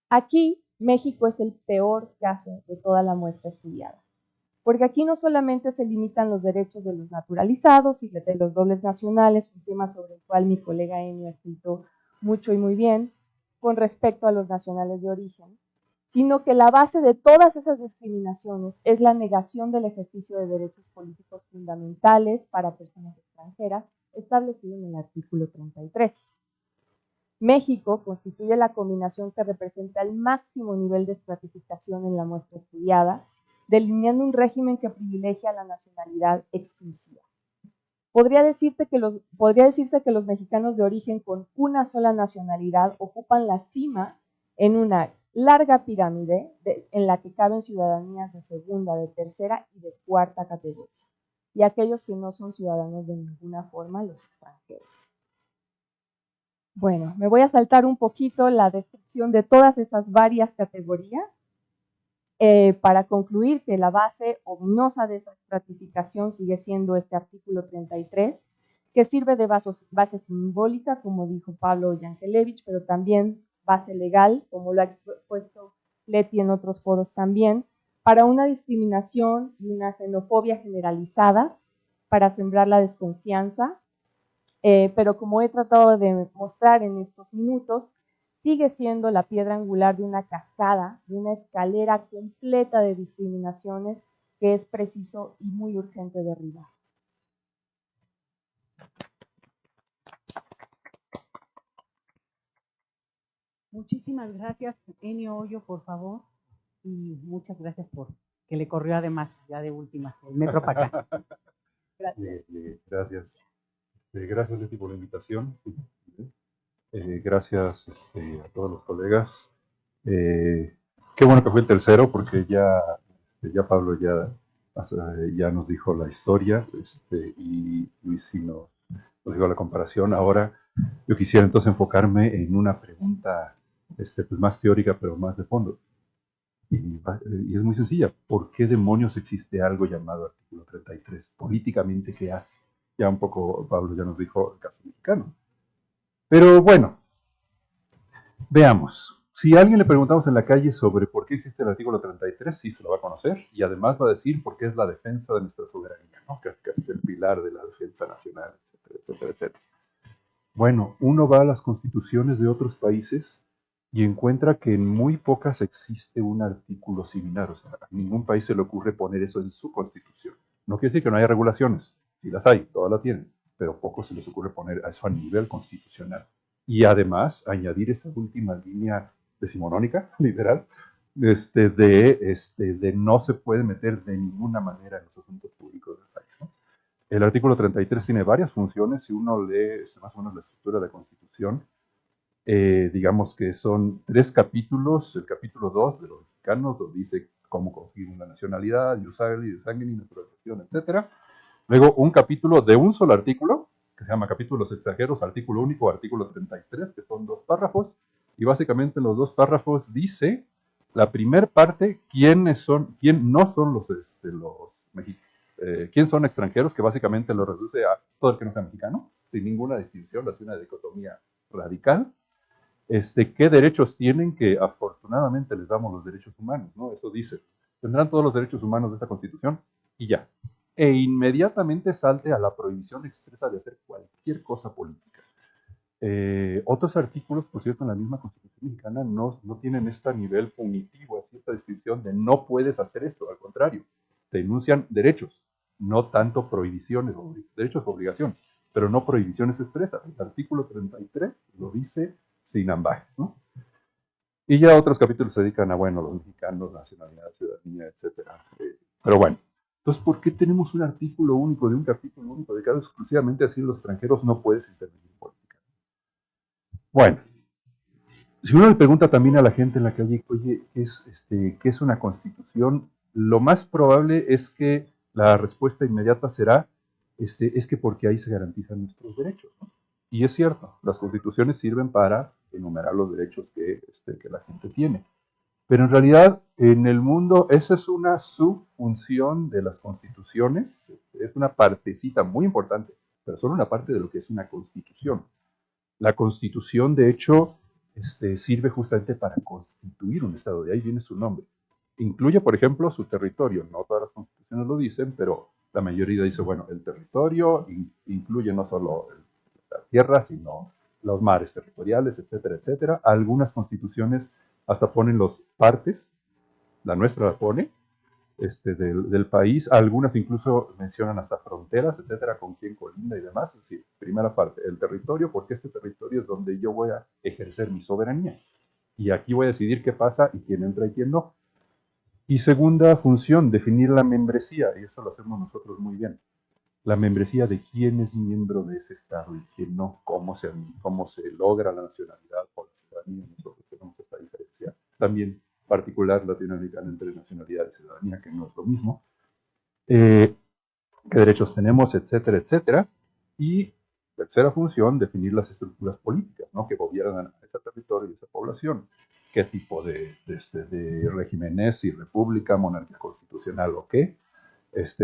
Aquí, México es el peor caso de toda la muestra estudiada, porque aquí no solamente se limitan los derechos de los naturalizados y de los dobles nacionales, un tema sobre el cual mi colega Eni ha escrito mucho y muy bien, con respecto a los nacionales de origen, sino que la base de todas esas discriminaciones es la negación del ejercicio de derechos políticos fundamentales para personas extranjeras, establecido en el artículo 33. México constituye la combinación que representa el máximo nivel de estratificación en la muestra estudiada, delineando un régimen que privilegia la nacionalidad exclusiva. Podría decirse que los mexicanos de origen con una sola nacionalidad ocupan la cima en una larga pirámide en la que caben ciudadanías de segunda, de tercera y de cuarta categoría, y aquellos que no son ciudadanos de ninguna forma, los extranjeros. Bueno, me voy a saltar un poquito la descripción de todas esas varias categorías para concluir que la base ominosa de esa estratificación sigue siendo este artículo 33, que sirve de base simbólica, como dijo Pablo Yankelevich, pero también base legal, como lo ha expuesto Leti en otros foros también, para una discriminación y una xenofobia generalizadas, para sembrar la desconfianza, pero como he tratado de mostrar en estos minutos, sigue siendo la piedra angular de una cascada, de una escalera completa de discriminaciones que es preciso y muy urgente derribar. Muchísimas gracias, Enio Hoyo, por favor, y muchas gracias por que le corrió además, ya de última, el metro para acá. Gracias. Gracias. Gracias, Leti, por la invitación. Gracias a todos los colegas. Qué bueno que fue el tercero, porque ya Pablo ya nos dijo la historia y Luis sí nos dijo la comparación. Ahora yo quisiera entonces enfocarme en una pregunta pues más teórica, pero más de fondo. Y es muy sencilla. ¿Por qué demonios existe algo llamado artículo 33? Políticamente, ¿qué hace? Ya un poco Pablo ya nos dijo el caso mexicano. Pero bueno, veamos. Si a alguien le preguntamos en la calle sobre por qué existe el artículo 33, sí se lo va a conocer y además va a decir por qué es la defensa de nuestra soberanía, ¿no? Que es el pilar de la defensa nacional, etcétera, etcétera, etcétera. Bueno, uno va a las constituciones de otros países y encuentra que en muy pocas existe un artículo similar. O sea, a ningún país se le ocurre poner eso en su constitución. No quiere decir que no haya regulaciones. Sí las hay, todas las tienen, pero poco se les ocurre poner eso a nivel constitucional. Y además añadir esa última línea decimonónica, literal, de no se puede meter de ninguna manera en los asuntos públicos del país, ¿no? El artículo 33 tiene varias funciones. Si uno lee más o menos la estructura de la Constitución, digamos que son 3 capítulos. El capítulo 2 de los mexicanos, donde dice cómo conseguir una nacionalidad, ius sanguinis, naturalización, etc. Luego un capítulo de un solo artículo, que se llama capítulos extranjeros, artículo único, artículo 33, que son 2 párrafos, y básicamente en los 2 párrafos dice la primer parte, quién no son los mexicanos. ¿Quién son extranjeros? Que básicamente lo reduce a todo el que no sea mexicano, sin ninguna distinción, hace una dicotomía radical. ¿Qué derechos tienen? Que afortunadamente les damos los derechos humanos, ¿no? Eso dice. tendrán todos los derechos humanos de esta Constitución y ya. E inmediatamente salte a la prohibición expresa de hacer cualquier cosa política. Otros artículos, por cierto, en la misma Constitución mexicana no tienen este nivel punitivo, así esta descripción de no puedes hacer esto, al contrario, te enuncian derechos, no tanto prohibiciones, derechos o obligaciones, pero no prohibiciones expresas. El artículo 33 lo dice sin ambajes, ¿no? Y ya otros capítulos se dedican a, bueno, los mexicanos, nacionalidad, ciudadanía, etcétera. Pero bueno, entonces, ¿por qué tenemos un artículo único de un capítulo único dedicado exclusivamente a decir los extranjeros no puedes intervenir en política? Bueno, si uno le pregunta también a la gente en la calle, oye, ¿qué es una constitución? Lo más probable es que la respuesta inmediata será, es que porque ahí se garantizan nuestros derechos, ¿no? Y es cierto, las constituciones sirven para enumerar los derechos que la gente tiene. Pero en realidad, en el mundo, esa es una subfunción de las constituciones, es una partecita muy importante, pero solo una parte de lo que es una constitución. La constitución, de hecho, sirve justamente para constituir un Estado, de ahí viene su nombre. Incluye, por ejemplo, su territorio. No todas las constituciones lo dicen, pero la mayoría dice, bueno, el territorio incluye no solo la tierra, sino los mares territoriales, etcétera, etcétera. Algunas constituciones hasta ponen los partes, la nuestra la pone, del país. Algunas incluso mencionan hasta fronteras, etcétera, con quién colinda y demás. Es decir, primera parte, el territorio, porque este territorio es donde yo voy a ejercer mi soberanía. Y aquí voy a decidir qué pasa y quién entra y quién no. Y segunda función, definir la membresía, y eso lo hacemos nosotros muy bien. La membresía de quién es miembro de ese Estado y quién no, cómo se logra la nacionalidad o la ciudadanía. Nosotros tenemos esta diferencia también particular latinoamericana entre nacionalidad y ciudadanía, que no es lo mismo. Qué derechos tenemos, etcétera, etcétera. Y tercera función, definir las estructuras políticas, ¿no?, que gobiernan a ese territorio y esa población. Qué tipo de régimen es, si república, monarquía constitucional o qué.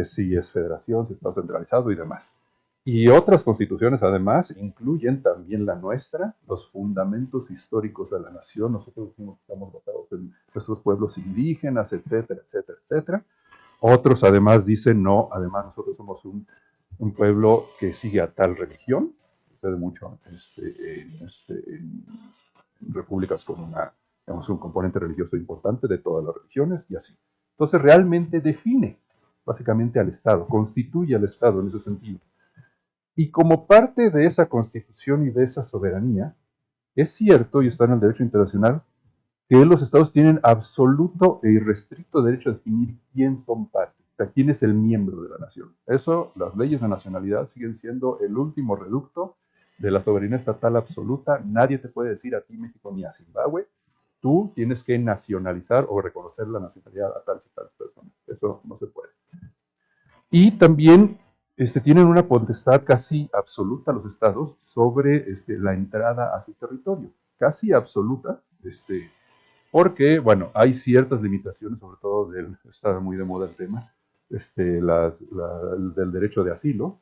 Si es federación, si está centralizado y demás. Y otras constituciones, además, incluyen también la nuestra, los fundamentos históricos de la nación. Nosotros estamos basados en nuestros pueblos indígenas, etcétera, etcétera, etcétera. Otros, además, dicen, no, además nosotros somos un pueblo que sigue a tal religión. Sucede mucho en repúblicas con un componente religioso importante de todas las religiones y así. Entonces, realmente define básicamente al Estado, constituye al Estado en ese sentido. Y como parte de esa constitución y de esa soberanía, es cierto, y está en el derecho internacional, que los Estados tienen absoluto e irrestricto derecho a definir quién son parte, o sea, quién es el miembro de la nación. Eso, las leyes de nacionalidad siguen siendo el último reducto de la soberanía estatal absoluta. Nadie te puede decir a ti, México, ni a Zimbabue, tú tienes que nacionalizar o reconocer la nacionalidad a tales y tales personas. Eso no se puede. Y también tienen una potestad casi absoluta los estados sobre la entrada a su territorio, casi absoluta, porque, bueno, hay ciertas limitaciones, sobre todo está muy de moda el tema, del derecho de asilo,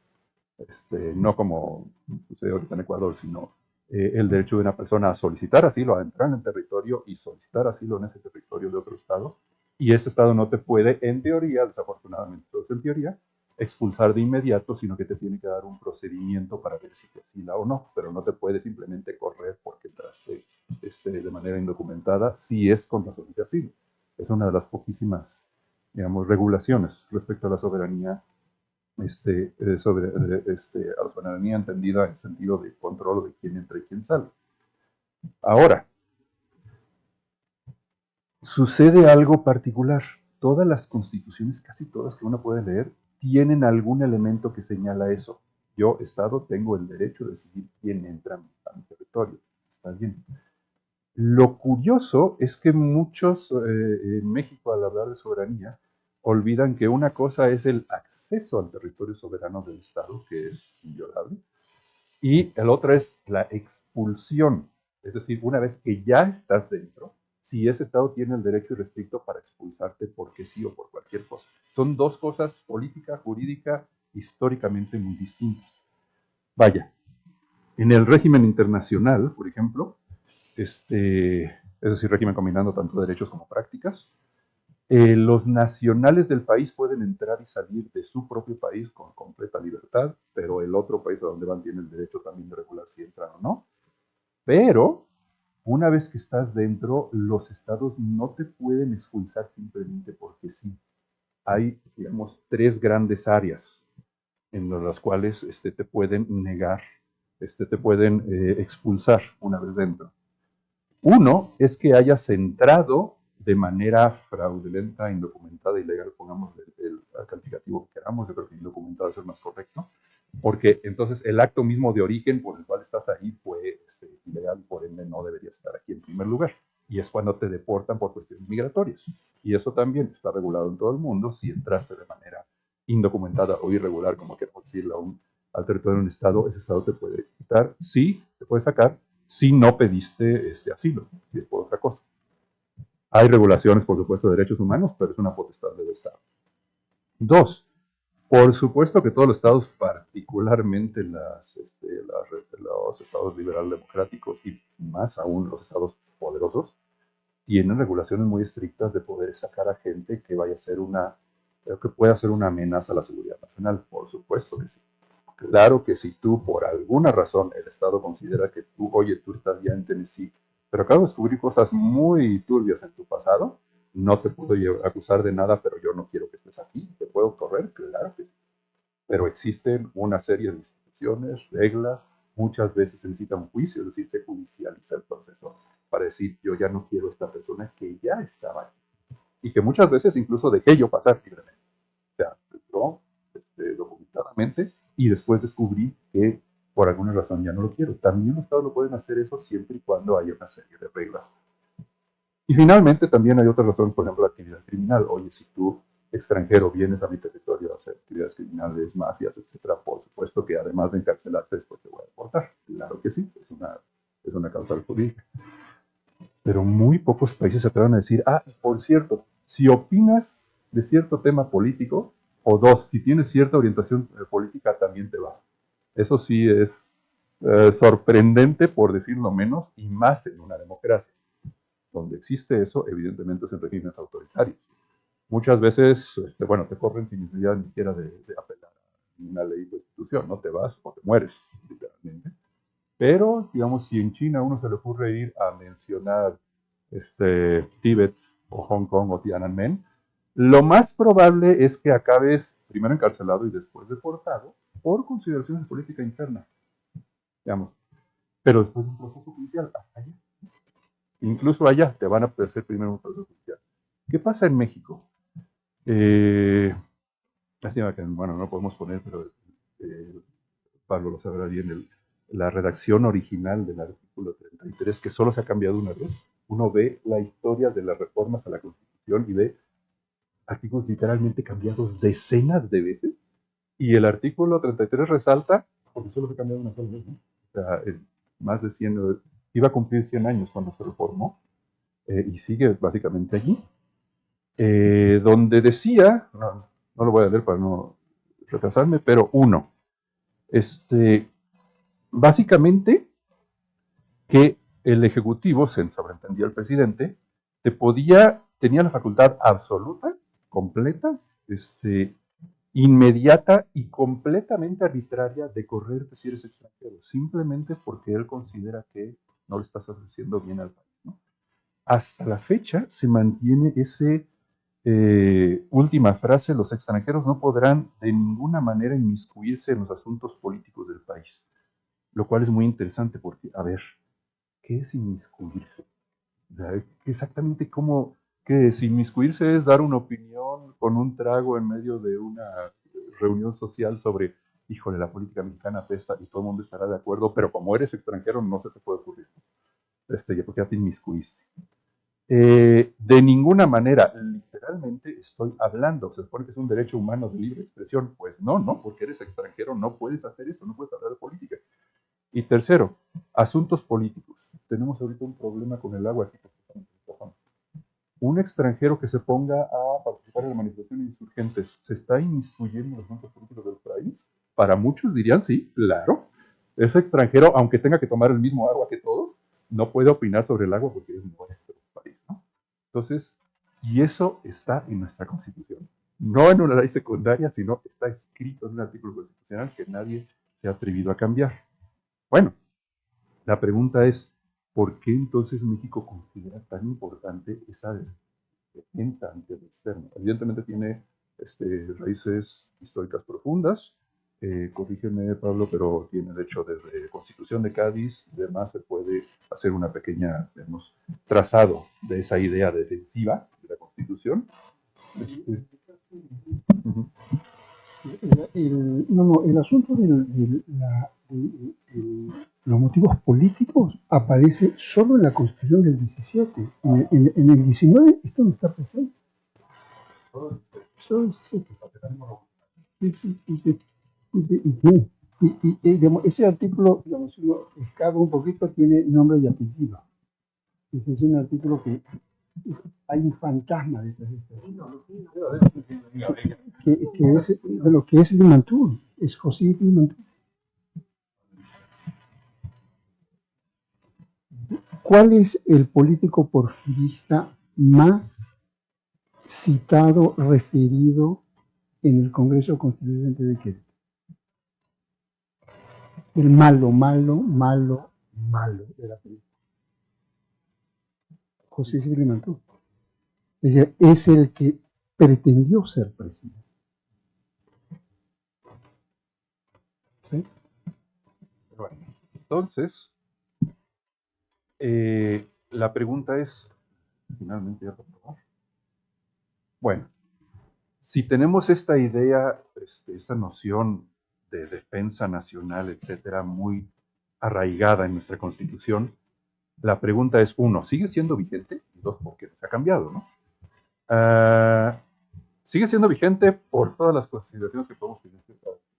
no como sucede ahorita en Ecuador, sino el derecho de una persona a solicitar asilo, a entrar en el territorio y solicitar asilo en ese territorio de otro estado, y ese estado no te puede, en teoría, desafortunadamente, todo es en teoría, expulsar de inmediato, sino que te tiene que dar un procedimiento para ver si te asila o no, pero no te puede simplemente correr porque entraste de manera indocumentada si es con razón de asilo. Es una de las poquísimas, digamos, regulaciones respecto a la soberanía, a la soberanía entendida en el sentido de control de quién entra y quién sale. Ahora, sucede algo particular. Todas las constituciones, casi todas que uno puede leer, tienen algún elemento que señala eso. Yo, Estado, tengo el derecho de decidir quién entra a mi territorio. Está bien. Lo curioso es que muchos en México, al hablar de soberanía, olvidan que una cosa es el acceso al territorio soberano del Estado, que es inviolable, y la otra es la expulsión. Es decir, una vez que ya estás dentro, si ese Estado tiene el derecho irrestricto para expulsarte porque sí o por cualquier cosa. Son dos cosas, política, jurídica, históricamente muy distintas. Vaya, en el régimen internacional, por ejemplo, es decir, régimen combinando tanto derechos como prácticas, Los nacionales del país pueden entrar y salir de su propio país con completa libertad, pero el otro país a donde van tiene el derecho también de regular si entran o no. Pero una vez que estás dentro, los estados no te pueden expulsar simplemente porque sí. Hay, digamos, 3 grandes áreas en las cuales te pueden negar, te pueden expulsar una vez dentro. Uno es que hayas entrado de manera fraudulenta, indocumentada, ilegal, pongamos el calificativo que queramos, yo creo que indocumentado es el más correcto, porque entonces el acto mismo de origen por el cual estás ahí fue ilegal y por ende no deberías estar aquí en primer lugar. Y es cuando te deportan por cuestiones migratorias. Y eso también está regulado en todo el mundo. Si entraste de manera indocumentada o irregular, como queremos decirlo, al territorio de un estado, ese estado te puede quitar, sí, te puede sacar, si no pediste asilo, si es por otra cosa. Hay regulaciones, por supuesto, de derechos humanos, pero es una potestad del Estado. 2. Por supuesto que todos los estados, particularmente los estados liberal democráticos y más aún los estados poderosos, tienen regulaciones muy estrictas de poder sacar a gente que vaya a ser que pueda ser una amenaza a la seguridad nacional. Por supuesto que sí. Claro que si tú, por alguna razón, el Estado considera que tú estás ya en Tennessee, pero acabo de descubrir cosas muy turbias en tu pasado, no te puedo acusar de nada, pero yo no quiero que estés aquí. ¿Te puedo correr? Claro que sí. Pero existen una serie de instituciones, reglas, muchas veces se necesita un juicio, es decir, se judicializa el proceso para decir, yo ya no quiero a esta persona que ya estaba aquí. Y que muchas veces incluso dejé yo pasar libremente. O sea, entró documentadamente y después descubrí que por alguna razón ya no lo quiero. También los estados lo pueden hacer eso siempre y cuando haya una serie de reglas. Y finalmente también hay otras razones, por ejemplo, la actividad criminal. Oye, si tú, extranjero, vienes a mi territorio a hacer actividades criminales, mafias, etcétera, por supuesto que además de encarcelarte después te voy a deportar. Claro que sí, es una causal jurídica. Pero muy pocos países se atreven a decir, por cierto, si opinas de cierto tema político, o 2, si tienes cierta orientación política, también te vas. Eso sí es sorprendente, por decirlo menos, y más en una democracia. Donde existe eso, evidentemente es en regímenes autoritarios. Muchas veces, te corren sin necesidad ni siquiera de apelar a una ley o institución, ¿no? Te vas o te mueres, literalmente. Pero, digamos, si en China a uno se le ocurre ir a mencionar Tíbet o Hong Kong o Tiananmen, lo más probable es que acabes primero encarcelado y después deportado por consideraciones de política interna, digamos. Pero después de un proceso judicial, hasta allá. Incluso allá te van a hacer primero un proceso judicial. ¿Qué pasa en México? Lástima que, no podemos poner, pero Pablo lo sabrá bien, la redacción original del artículo 33, que solo se ha cambiado una vez. Uno ve la historia de las reformas a la Constitución y ve artículos literalmente cambiados decenas de veces, y el artículo 33 resalta porque solo se ha cambiado una sola vez, ¿no? O sea, más de 100, iba a cumplir 100 años cuando se reformó, y sigue básicamente allí, donde decía, no lo voy a leer para no retrasarme, pero básicamente que el Ejecutivo, se sobreentendía el presidente, tenía la facultad absoluta, completa, inmediata y completamente arbitraria de correrte si eres extranjero, simplemente porque él considera que no le estás haciendo bien al país, ¿no? Hasta la fecha se mantiene ese última frase: los extranjeros no podrán de ninguna manera inmiscuirse en los asuntos políticos del país, lo cual es muy interesante porque, a ver, ¿qué es inmiscuirse? Exactamente cómo, ¿qué es? Inmiscuirse es dar una opinión con un trago en medio de una reunión social sobre, híjole, la política mexicana apesta y todo el mundo estará de acuerdo, pero como eres extranjero no se te puede ocurrir, porque ya te inmiscuiste. De ninguna manera, literalmente estoy hablando, se supone que es un derecho humano de libre expresión. Pues no, porque eres extranjero no puedes hacer eso, no puedes hablar de política. Y tercero, asuntos políticos. Tenemos ahorita un problema con el agua aquí. Un extranjero que se ponga a participar en la manifestación de insurgentes, ¿se está inmiscuyendo en los asuntos políticos del país? Para muchos dirían sí, claro. Ese extranjero, aunque tenga que tomar el mismo agua que todos, no puede opinar sobre el agua porque es nuestro país, ¿no? Entonces, Y eso está en nuestra Constitución. No en una ley secundaria, sino que está escrito en un artículo constitucional que nadie se ha atrevido a cambiar. Bueno, la pregunta es, ¿por qué entonces México considera tan importante esa defensa ante lo externo? Evidentemente tiene raíces históricas profundas. Corrígeme, Pablo, pero tiene, de hecho, desde Constitución de Cádiz y demás, se puede hacer una pequeña, digamos, trazado de esa idea defensiva de la Constitución. Uh-huh. El asunto de los motivos políticos aparece solo en la Constitución del 17. En el 19 esto no está presente. Ese artículo, digamos, si uno escapa un poquito, tiene nombre y apellido. Es un artículo que hay un fantasma detrás de esto. Que es Limantour, es José Limantour. ¿Cuál es el político porfirista más citado, referido en el Congreso Constituyente de Querétaro? El malo de la película. José Limantour. Es el que pretendió ser presidente. ¿Sí? Bueno, entonces, la pregunta es, finalmente ya por favor. Bueno, si tenemos esta idea, esta noción de defensa nacional, etcétera, muy arraigada en nuestra Constitución, la pregunta es, uno, ¿sigue siendo vigente? Y dos, ¿por qué se ha cambiado, no? Sigue siendo vigente por todas las consideraciones que podemos tener.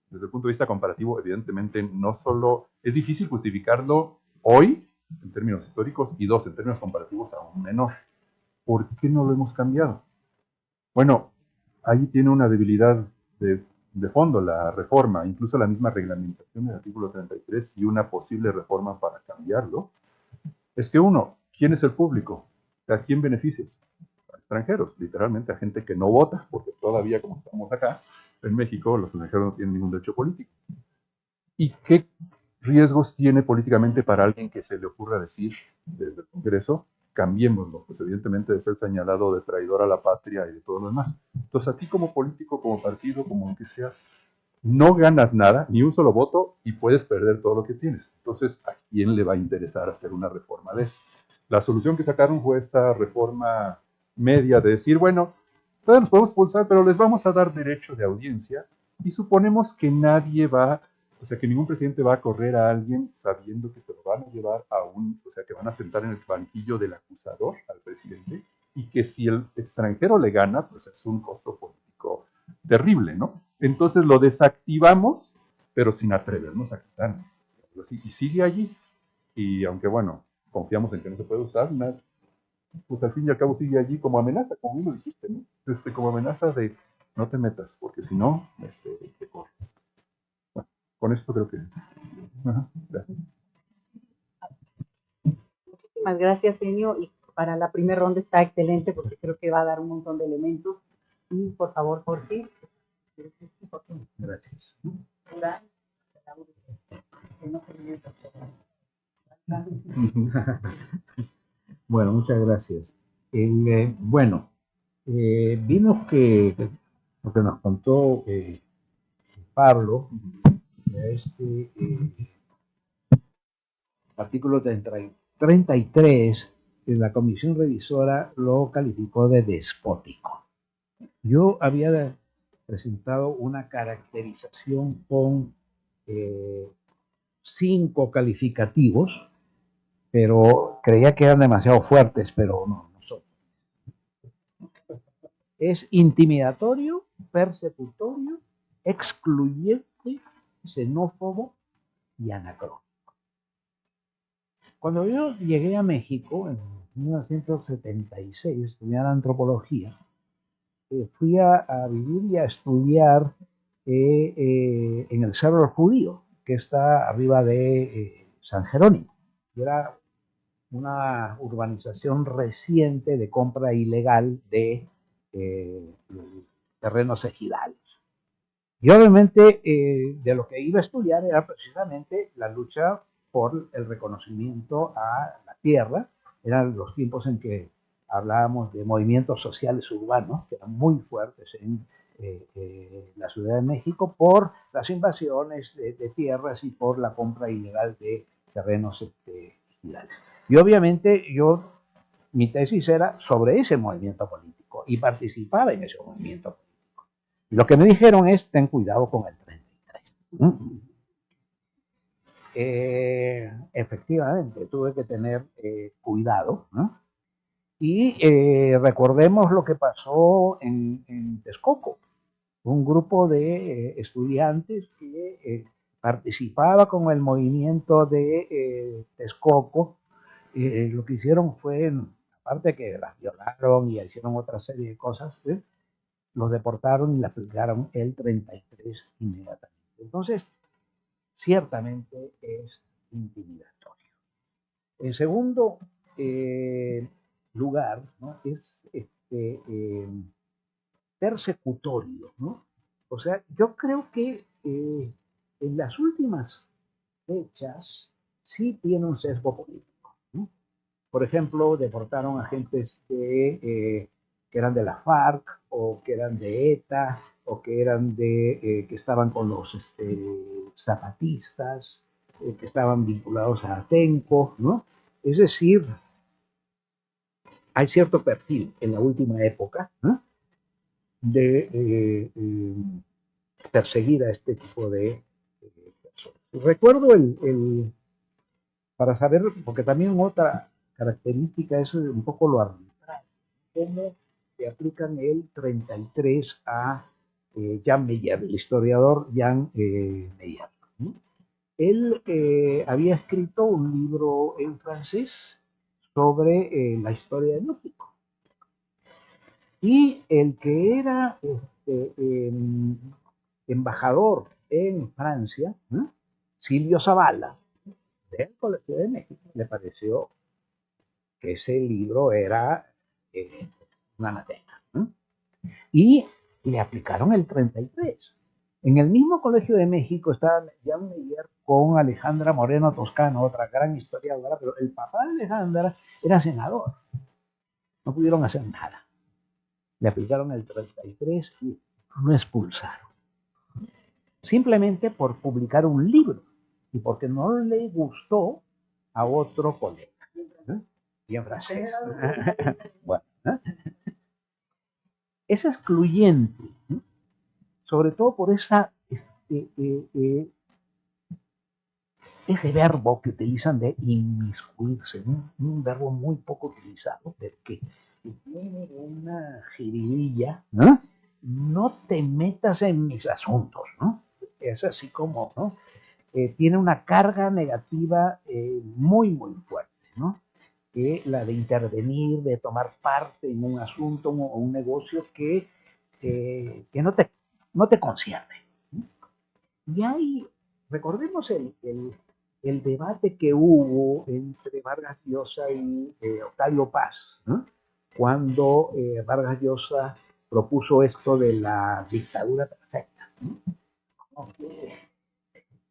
Desde el punto de vista comparativo, evidentemente, no solo es difícil justificarlo hoy, en términos históricos, y dos, en términos comparativos, aún menor. ¿Por qué no lo hemos cambiado? Bueno, ahí tiene una debilidad de fondo la reforma, incluso la misma reglamentación del artículo 33 y una posible reforma para cambiarlo. Es que uno, ¿quién es el público? ¿A quién beneficias? A extranjeros, literalmente a gente que no vota, porque todavía, como estamos acá, en México, los extranjeros no tienen ningún derecho político. ¿Y qué riesgos tiene políticamente para alguien que se le ocurra decir desde el Congreso, cambiémoslo? Pues evidentemente de ser señalado de traidor a la patria y de todo lo demás. Entonces a ti como político, como partido, como lo que seas, no ganas nada, ni un solo voto, y puedes perder todo lo que tienes. Entonces, ¿a quién le va a interesar hacer una reforma de eso? La solución que sacaron fue esta reforma media de decir, bueno, todavía nos podemos expulsar, pero les vamos a dar derecho de audiencia, y suponemos que nadie va, o sea, que ningún presidente va a correr a alguien sabiendo que se lo van a llevar a o sea, que van a sentar en el banquillo del acusador al presidente, y que si el extranjero le gana, pues es un costo político terrible, ¿no? Entonces lo desactivamos, pero sin atrevernos a quitarlo. Y sigue allí. Y aunque, bueno, confiamos en que no se puede usar, pues al fin y al cabo sigue allí como amenaza, como bien lo dijiste, ¿no? Como amenaza de no te metas, porque si no, te corre. Bueno, con esto creo que... Ajá, gracias. Muchísimas gracias, Enio, y para la primera ronda está excelente porque creo que va a dar un montón de elementos. Y por favor, Jorge. Gracias. Bueno, muchas gracias. Bueno, vimos que lo que nos contó Pablo, artículo 33, la comisión revisora lo calificó de despótico. Yo había presentado una caracterización con 5 calificativos, pero creía que eran demasiado fuertes, pero no son. Es intimidatorio, persecutorio, excluyente, xenófobo y anacrónico. Cuando yo llegué a México en 1976 a estudiar antropología, fui a vivir y a estudiar en el Cerro Judío, que está arriba de San Jerónimo. Era una urbanización reciente de compra ilegal de terrenos ejidales. Y obviamente de lo que iba a estudiar era precisamente la lucha por el reconocimiento a la tierra. Eran los tiempos en que hablábamos de movimientos sociales urbanos, que eran muy fuertes en la Ciudad de México por las invasiones de tierras y por la compra ilegal de terrenos ejidales. Y obviamente mi tesis era sobre ese movimiento político y participaba en ese movimiento político. Y lo que me dijeron es, ten cuidado con el 33. Efectivamente, tuve que tener cuidado, ¿no? Y recordemos lo que pasó en Texcoco. Un grupo de estudiantes que participaba con el movimiento de Texcoco. Lo que hicieron fue, aparte que las violaron y hicieron otra serie de cosas, los deportaron y le aplicaron el 33 inmediatamente. Entonces, ciertamente es intimidatorio. En segundo lugar, ¿no? Es persecutorio, ¿no? O sea, yo creo que en las últimas fechas sí tiene un sesgo político, ¿no? Por ejemplo, deportaron a gentes que eran de la FARC o que eran de ETA o que eran que estaban con los zapatistas, que estaban vinculados a Atenco, ¿no? Es decir, hay cierto perfil en la última época, ¿no? De perseguir a este tipo de personas. Recuerdo para saber, porque también otra característica es un poco lo arbitrario, cómo se aplican el 33 a Jan Meyer, el historiador Jan Meyer. Él había escrito un libro en francés sobre la historia de México. Y el que era embajador en Francia, Silvio Zavala, del Colegio de México, le pareció que ese libro era una anatema. Y le aplicaron el 33. En el mismo Colegio de México estaba Jan Meyer con Alejandra Moreno Toscano, otra gran historiadora, pero el papá de Alejandra era senador. No pudieron hacer nada. Le aplicaron el 33 y lo expulsaron. Simplemente por publicar un libro y porque no le gustó a otro colega. Y en francés. Bueno, es excluyente, sobre todo por ese verbo que utilizan de inmiscuirse, un verbo muy poco utilizado, pero que tiene una jiribilla, ¿no? No te metas en mis asuntos, ¿no? Es así como, ¿no? Tiene una carga negativa muy, muy fuerte, ¿no? La de intervenir, de tomar parte en un asunto o un negocio que no te concierne. Y ahí, recordemos el debate que hubo entre Vargas Llosa y Octavio Paz, ¿no? Cuando Vargas Llosa propuso esto de la dictadura perfecta, ¿no?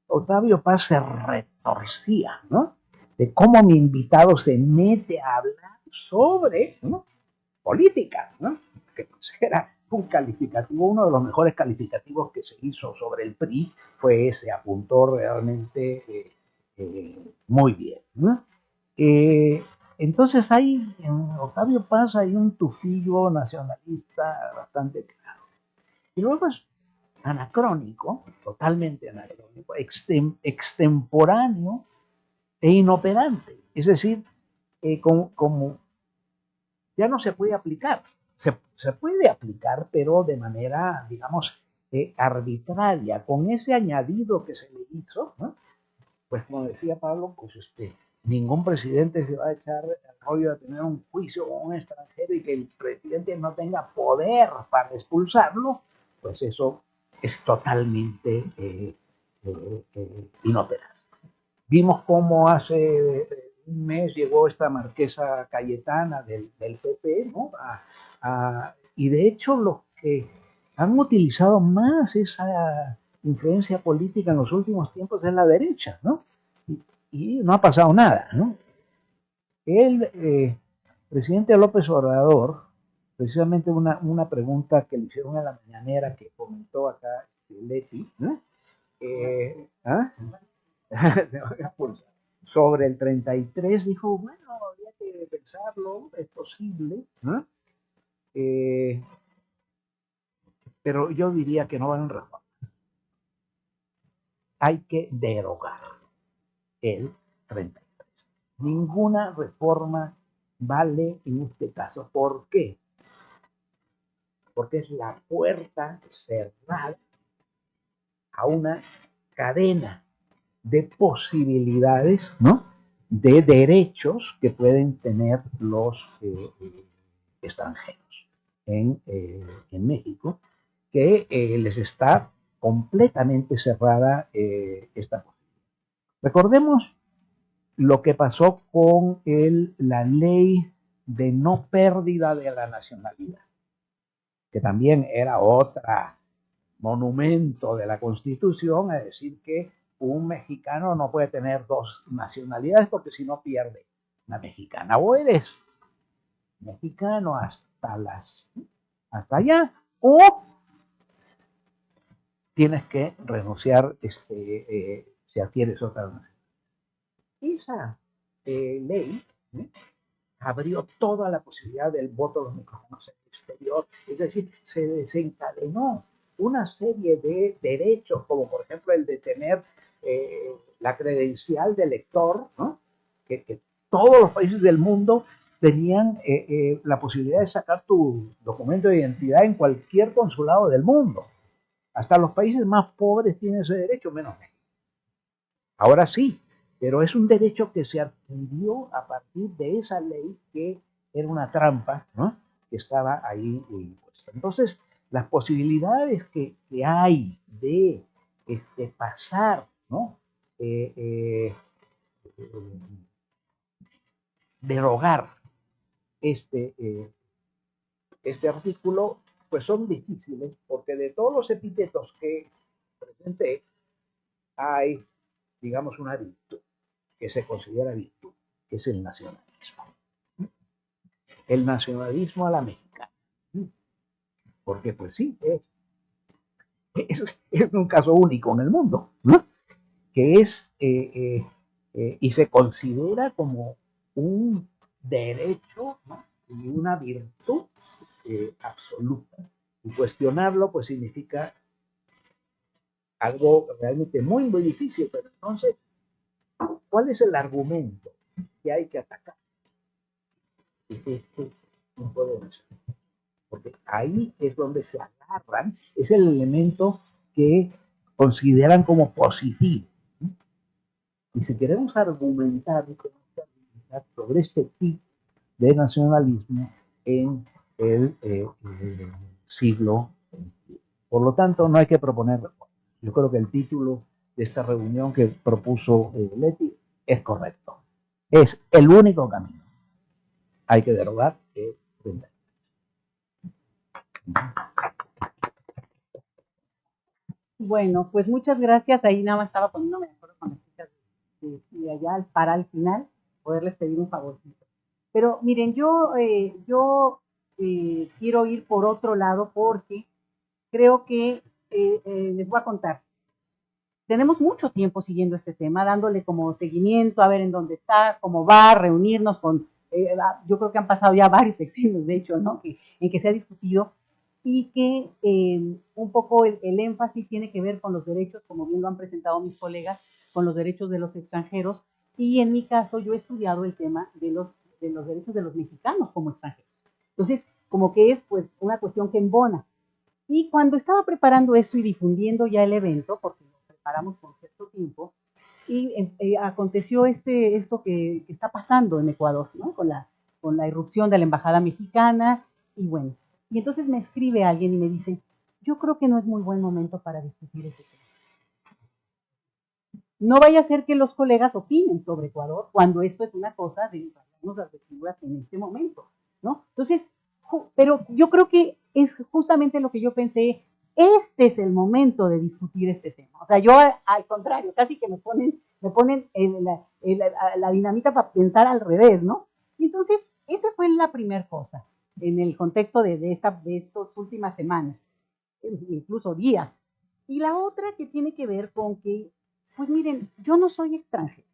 Octavio Paz se retorcía, ¿no? De cómo mi invitado se mete a hablar sobre, ¿no?, política, ¿no? Que era un calificativo, uno de los mejores calificativos que se hizo sobre el PRI fue ese, apuntó realmente muy bien, ¿no? Entonces hay, en Octavio Paz hay un tufillo nacionalista bastante claro. Y luego es anacrónico, totalmente anacrónico, extemporáneo e inoperante. Es decir, como ya no se puede aplicar. Se puede aplicar, pero de manera, digamos, arbitraria, con ese añadido que se le hizo, ¿no? Pues como decía Pablo, pues ningún presidente se va a echar el rollo de tener un juicio con un extranjero y que el presidente no tenga poder para expulsarlo, pues eso es totalmente inoperante. Vimos cómo hace un mes llegó esta marquesa Cayetana del PP, ¿no? Y de hecho los que han utilizado más esa influencia política en los últimos tiempos es la derecha, ¿no? Y no ha pasado nada, ¿no? El presidente López Obrador, precisamente una pregunta que le hicieron en la mañanera que comentó acá Leti, ¿no? ¿Ah? Sobre el 33 dijo, bueno, habría que pensarlo, es posible, ¿no? Pero yo diría que no van en razón. Hay que derogar el 33. Ninguna reforma vale en este caso. ¿Por qué? Porque es la puerta cerrada a una cadena de posibilidades, ¿no? De derechos que pueden tener los extranjeros en México, que les está completamente cerrada esta posibilidad. Recordemos lo que pasó con la ley de no pérdida de la nacionalidad, que también era otra monumento de la Constitución, es decir, que un mexicano no puede tener dos nacionalidades porque si no pierde la mexicana. O eres mexicano hasta allá, o tienes que renunciar si adquieres otra nacionalidad. Esa ley abrió toda la posibilidad del voto de los mexicanos en el exterior, es decir, se desencadenó una serie de derechos, como por ejemplo el de tener la credencial de elector, ¿no? que todos los países del mundo tenían la posibilidad de sacar tu documento de identidad en cualquier consulado del mundo. Hasta los países más pobres tienen ese derecho, menos México. Ahora sí, pero es un derecho que se adquirió a partir de esa ley que era una trampa, ¿no? Que estaba ahí impuesta. Entonces, las posibilidades que hay de pasar, ¿no? Derogar este artículo, pues son difíciles, porque de todos los epítetos que presenté, hay, digamos, una virtud, que se considera virtud, que es el nacionalismo. El nacionalismo a la mexicana. Porque, pues sí, es un caso único en el mundo, ¿no? Que es, y se considera como un derecho, ¿no? Y una virtud absoluta. Y cuestionarlo, pues significa algo realmente muy, muy difícil. Pero entonces, ¿cuál es el argumento que hay que atacar? No puedo decir. Porque ahí es donde se agarran, es el elemento que consideran como positivo. Y si queremos argumentar sobre este tipo de nacionalismo en el siglo XXI. Por lo tanto, no hay que proponer reformas. Yo creo que el título de esta reunión que propuso Leti es correcto. Es el único camino. Hay que derogar el 30. Bueno, pues muchas gracias. Ahí nada más estaba poniéndome de acuerdo con las chicas de allá para al final poderles pedir un favorcito. Pero miren, yo quiero ir por otro lado porque creo que les voy a contar. Tenemos mucho tiempo siguiendo este tema, dándole como seguimiento, a ver en dónde está, cómo va, reunirnos con, yo creo que han pasado ya varios sexenios, de hecho, ¿no? En que se ha discutido y que un poco el énfasis tiene que ver con los derechos, como bien lo han presentado mis colegas, con los derechos de los extranjeros. Y en mi caso, yo he estudiado el tema de los derechos de los mexicanos como extranjeros. Entonces, como que es pues una cuestión que embona. Y cuando estaba preparando esto y difundiendo ya el evento, porque lo preparamos por cierto tiempo, y aconteció esto que está pasando en Ecuador, ¿no? Con la irrupción de la embajada mexicana, y bueno, y entonces me escribe alguien y me dice, yo creo que no es muy buen momento para discutir ese tema. no vaya a ser que los colegas opinen sobre Ecuador cuando esto es una cosa de las figuras en este momento, ¿no? Entonces, pero yo creo que es justamente lo que yo pensé, este es el momento de discutir este tema. O sea, yo al contrario, casi que me ponen la dinamita para pensar al revés, ¿no? Y entonces, esa fue la primera cosa en el contexto de estas últimas semanas, incluso días. Y la otra que tiene que ver con que, pues miren, yo no soy extranjera.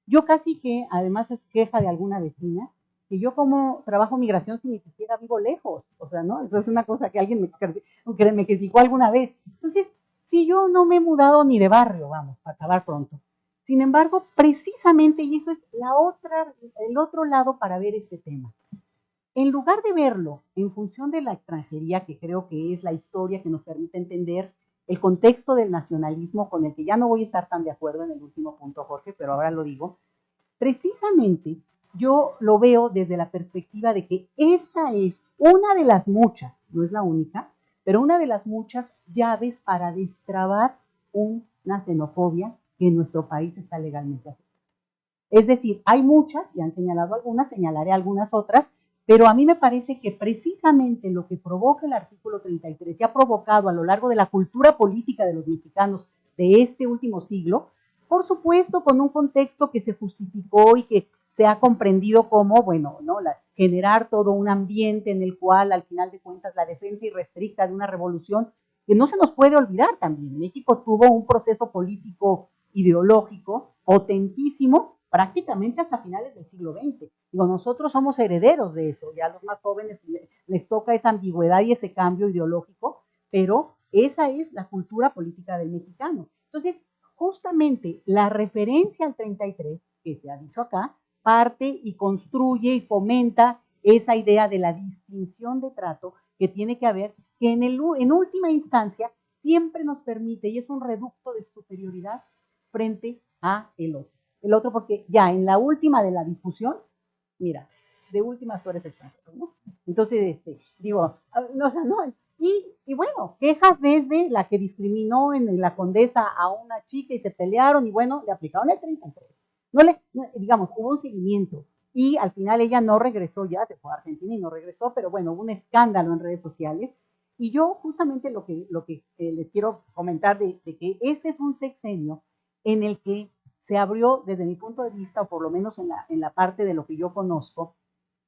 Yo casi que, además es queja de alguna vecina, que yo como trabajo migración si ni siquiera vivo lejos. O sea, ¿no? Eso es una cosa que alguien me criticó alguna vez. Entonces, si yo no me he mudado ni de barrio, vamos, para acabar pronto. Sin embargo, precisamente, y eso es el otro lado para ver este tema. En lugar de verlo en función de la extranjería, que creo que es la historia que nos permite entender el contexto del nacionalismo, con el que ya no voy a estar tan de acuerdo en el último punto, Jorge, pero ahora lo digo, precisamente yo lo veo desde la perspectiva de que esta es una de las muchas, no es la única, pero una de las muchas llaves para destrabar una xenofobia que en nuestro país está legalmente aceptada. Es decir, hay muchas, ya han señalado algunas, señalaré algunas otras, pero a mí me parece que precisamente lo que provoca el artículo 33 y ha provocado a lo largo de la cultura política de los mexicanos de este último siglo, por supuesto con un contexto que se justificó y que se ha comprendido como, bueno, ¿no? Generar todo un ambiente en el cual al final de cuentas la defensa irrestricta de una revolución, que no se nos puede olvidar también, México tuvo un proceso político ideológico potentísimo prácticamente hasta finales del siglo XX. Digo, nosotros somos herederos de eso, ya a los más jóvenes les toca esa ambigüedad y ese cambio ideológico, pero esa es la cultura política del mexicano. Entonces, justamente la referencia al 33, que se ha dicho acá, parte y construye y fomenta esa idea de la distinción de trato que tiene que haber, que en última instancia siempre nos permite, y es un reducto de superioridad frente a el otro. El otro porque ya en la última de la difusión, mira, de última tú eres extranjero, ¿no? Entonces, digo, no, o sea, no, y bueno, quejas desde la que discriminó en la Condesa a una chica y se pelearon y bueno, le aplicaron el 33. Digamos, hubo un seguimiento y al final ella no regresó ya, se fue a Argentina y no regresó, pero bueno, hubo un escándalo en redes sociales. Y yo justamente lo que les quiero comentar de que este es un sexenio en el que se abrió, desde mi punto de vista, o por lo menos en la parte de lo que yo conozco,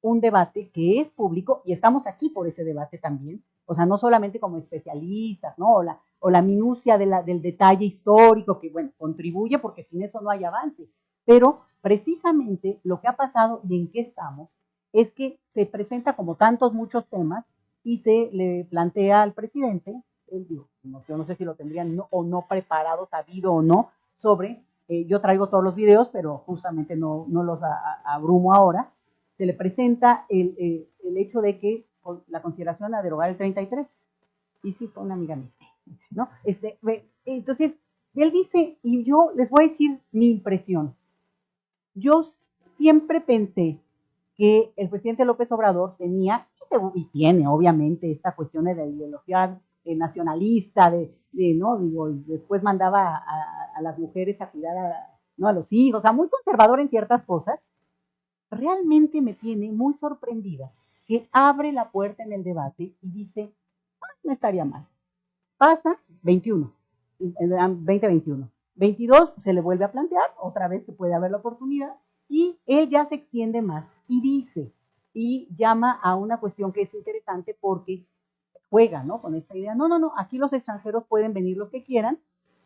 un debate que es público y estamos aquí por ese debate también, o sea, no solamente como especialistas, ¿no? O la minucia del detalle histórico que, bueno, contribuye porque sin eso no hay avance, pero precisamente lo que ha pasado y en qué estamos es que se presenta como tantos muchos temas y se le plantea al presidente, yo no sé si lo tendrían o no preparado, sabido o no, sobre, yo traigo todos los videos, pero justamente no los abrumo ahora, se le presenta el hecho de que la consideración a derogar el 33, y sí, fue una amiga mía, ¿no? Entonces, él dice, y yo les voy a decir mi impresión, yo siempre pensé que el presidente López Obrador tenía, y tiene obviamente esta cuestión de la ideología nacionalista, ¿no? Digo, después mandaba a las mujeres a cuidar ¿no? a los hijos, o sea, muy conservador en ciertas cosas. Realmente me tiene muy sorprendida que abre la puerta en el debate y dice, no estaría mal. Pasa 21, 2021. 22 se le vuelve a plantear, otra vez que puede haber la oportunidad, y él ya se extiende más y dice, y llama a una cuestión que es interesante porque juega, ¿no? Con esta idea, no, aquí los extranjeros pueden venir los que quieran,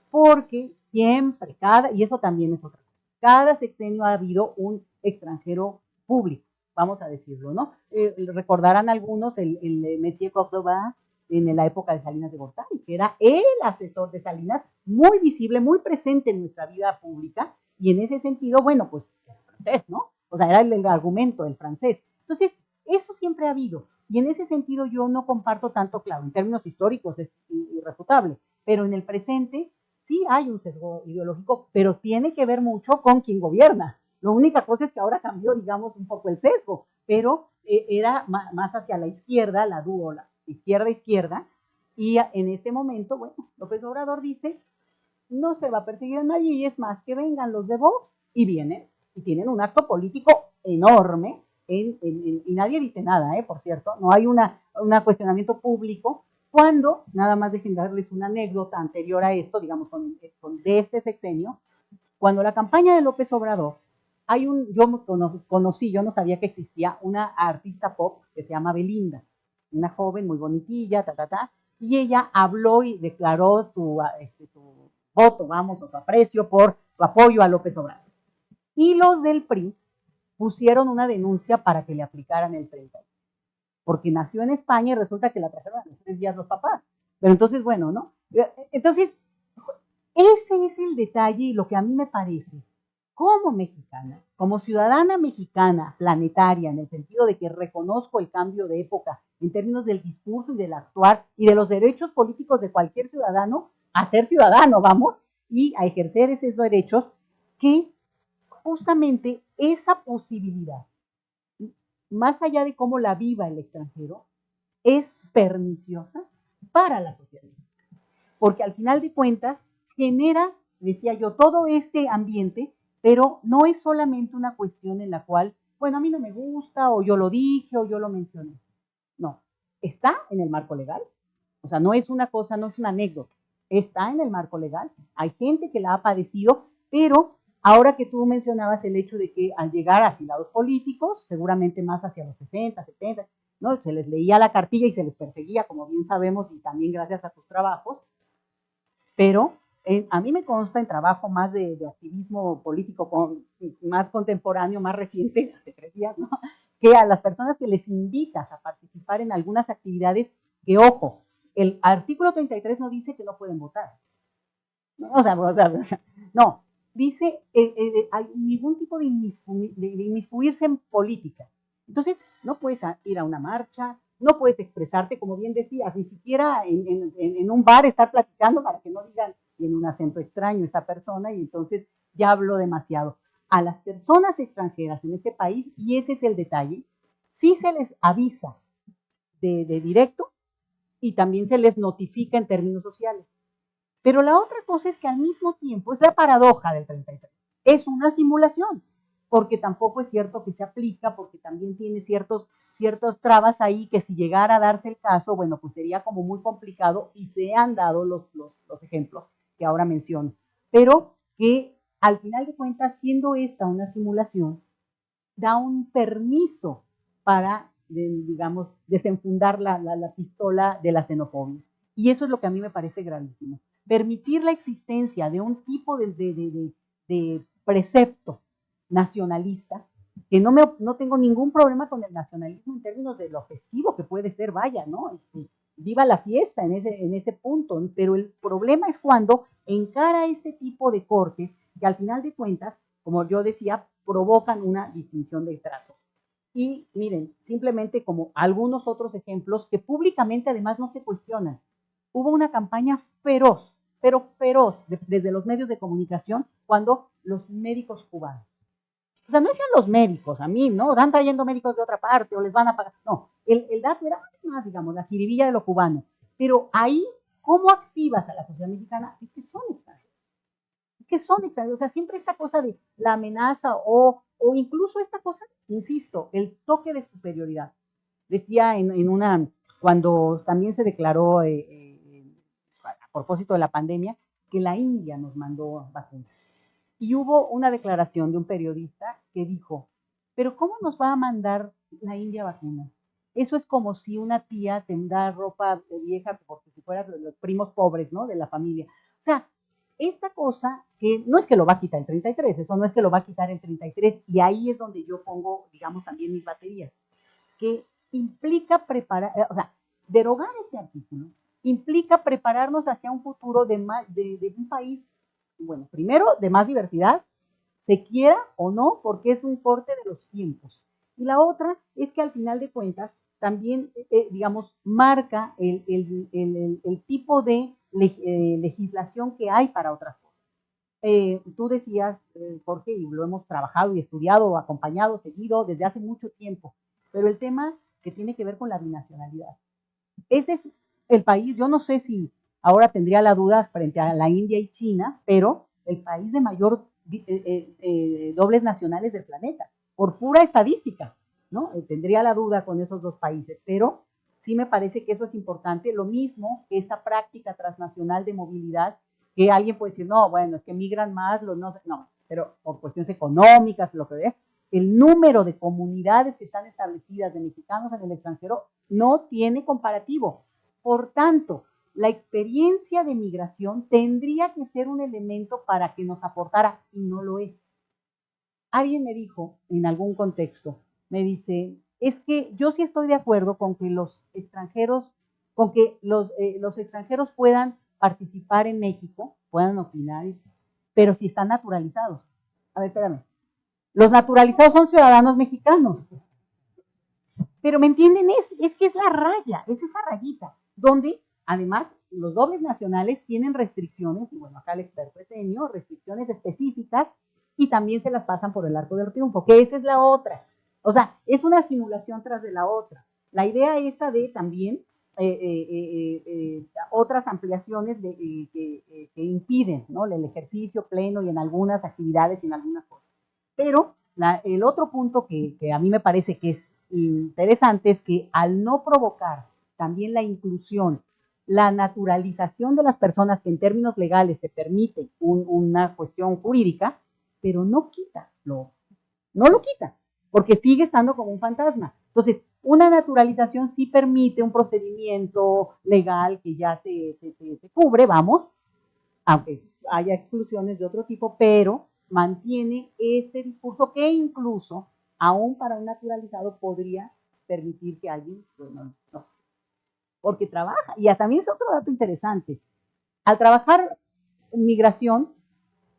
porque siempre, y eso también es otra cosa, cada sexenio ha habido un extranjero público, vamos a decirlo, ¿no? Recordarán algunos el Messier Córdoba en la época de Salinas de Gortari, que era el asesor de Salinas, muy visible, muy presente en nuestra vida pública, y en ese sentido, bueno, pues era francés, ¿no? O sea, era el argumento del francés. Entonces, eso siempre ha habido, y en ese sentido yo no comparto tanto, claro, en términos históricos es irrefutable, pero en el presente sí hay un sesgo ideológico, pero tiene que ver mucho con quien gobierna. La única cosa es que ahora cambió, digamos, un poco el sesgo, pero era más hacia la izquierda, la izquierda, y en este momento, bueno, López Obrador dice, no se va a perseguir a nadie, y es más, que vengan los de Vox y vienen y tienen un acto político enorme y nadie dice nada, por cierto, no hay un cuestionamiento público, cuando, nada más dejen darles una anécdota anterior a esto, digamos, de este sexenio, cuando la campaña de López Obrador, yo conocí, yo no sabía que existía una artista pop que se llama Belinda, una joven muy bonitilla, y ella habló y declaró su voto, vamos, o su aprecio por su apoyo a López Obrador. Y los del PRI pusieron una denuncia para que le aplicaran el 30, porque nació en España y resulta que la trajeron a los 3 días los papás. Pero entonces, bueno, ¿no? Entonces, ese es el detalle y lo que a mí me parece, como mexicana, como ciudadana mexicana planetaria, en el sentido de que reconozco el cambio de época en términos del discurso y del actuar y de los derechos políticos de cualquier ciudadano, a ser ciudadano, vamos, y a ejercer esos derechos, que justamente esa posibilidad, más allá de cómo la viva el extranjero, es perniciosa para la sociedad. Porque al final de cuentas genera, decía yo, todo este ambiente, pero no es solamente una cuestión en la cual, bueno, a mí no me gusta, o yo lo dije, o yo lo mencioné. No, está en el marco legal. O sea, no es una cosa, no es una anécdota. Está en el marco legal. Hay gente que la ha padecido, pero ahora que tú mencionabas el hecho de que al llegar a asilados políticos, seguramente más hacia los 60, 70, ¿no? Se les leía la cartilla y se les perseguía, como bien sabemos, y también gracias a tus trabajos, pero a mí me consta en trabajo más de activismo político más contemporáneo, más reciente, hace 3 días, ¿no? Que a las personas que les invitas a participar en algunas actividades, que ojo, el artículo 33 no dice que no pueden votar. O sea no, dice hay ningún tipo de inmiscuirse en política. Entonces, no puedes ir a una marcha, no puedes expresarte, como bien decías, ni siquiera en un bar estar platicando para que no digan en un acento extraño esta persona, y entonces ya hablo demasiado. A las personas extranjeras en este país, y ese es el detalle, sí se les avisa de directo y también se les notifica en términos sociales. Pero la otra cosa es que al mismo tiempo, es la paradoja del 33, es una simulación, porque tampoco es cierto que se aplica, porque también tiene ciertas trabas ahí que si llegara a darse el caso, bueno, pues sería como muy complicado, y se han dado los ejemplos que ahora menciono. Pero que al final de cuentas, siendo esta una simulación, da un permiso para, digamos, desenfundar la pistola de la xenofobia. Y eso es lo que a mí me parece gravísimo. Permitir la existencia de un tipo de precepto nacionalista, que no tengo ningún problema con el nacionalismo en términos de lo festivo que puede ser, vaya, ¿no? Viva la fiesta en ese punto, pero el problema es cuando encara este tipo de cortes que al final de cuentas, como yo decía, provocan una distinción del trato. Y miren, simplemente como algunos otros ejemplos que públicamente además no se cuestionan. Hubo una campaña feroz, pero feroz, desde los medios de comunicación, cuando los médicos cubanos. O sea, no decían los médicos, a mí, ¿no? Están trayendo médicos de otra parte o les van a pagar. No, el dato era más, digamos, la jiribilla de lo cubano. Pero ahí, ¿cómo activas a la sociedad mexicana? Es que son extranjeros. Es que son extranjeros. O sea, siempre esta cosa de la amenaza o incluso esta cosa, insisto, el toque de superioridad. Decía cuando también se declaró a propósito de la pandemia, que la India nos mandó vacunas. Y hubo una declaración de un periodista que dijo, pero ¿cómo nos va a mandar la India vacunas? Eso es como si una tía te da ropa vieja porque si fueran los primos pobres, ¿no? De la familia. O sea, esta cosa que no es que lo va a quitar el 33, eso no es que lo va a quitar el 33, y ahí es donde yo pongo, digamos, también mis baterías, que implica preparar, o sea, derogar este artículo implica prepararnos hacia un futuro de un país, bueno, primero, de más diversidad, se quiera o no, porque es un corte de los tiempos. Y la otra es que al final de cuentas también, digamos, marca el tipo de legislación que hay para otras cosas. Tú decías, Jorge, y lo hemos trabajado y estudiado, acompañado, seguido desde hace mucho tiempo, pero el tema que tiene que ver con la binacionalidad. Este es el país, yo no sé si ahora tendría la duda frente a la India y China, pero el país de mayor dobles nacionales del planeta, por pura estadística, ¿no? Tendría la duda con esos dos países, pero sí me parece que eso es importante, lo mismo que esta práctica transnacional de movilidad, que alguien puede decir, no, bueno, es que migran más, no, pero por cuestiones económicas, lo que ve, el número de comunidades que están establecidas de mexicanos en el extranjero no tiene comparativo. Por tanto, la experiencia de migración tendría que ser un elemento para que nos aportara, y no lo es. Alguien me dijo en algún contexto, me dice, es que yo sí estoy de acuerdo con que los extranjeros, los extranjeros puedan participar en México, puedan opinar, pero si están naturalizados. A ver, espérame. Los naturalizados son ciudadanos mexicanos. Pero ¿me entienden? Es que es la raya, es esa rayita, donde además los dobles nacionales tienen restricciones, y bueno, acá el experto es Enio, restricciones específicas, y también se las pasan por el arco del triunfo, que esa es la otra. O sea, es una simulación tras de la otra. La idea esta de también otras ampliaciones que impiden, ¿no?, el ejercicio pleno y en algunas actividades y en algunas cosas. Pero el otro punto que a mí me parece que es interesante es que al no provocar también la inclusión, la naturalización de las personas que en términos legales te permite una cuestión jurídica, pero no lo quita, porque sigue estando como un fantasma. Entonces, una naturalización sí permite un procedimiento legal que ya te cubre, vamos, aunque haya exclusiones de otro tipo, pero mantiene este discurso que incluso, aún para un naturalizado, podría permitir que alguien, bueno, no, porque trabaja. Y también es otro dato interesante. Al trabajar en migración,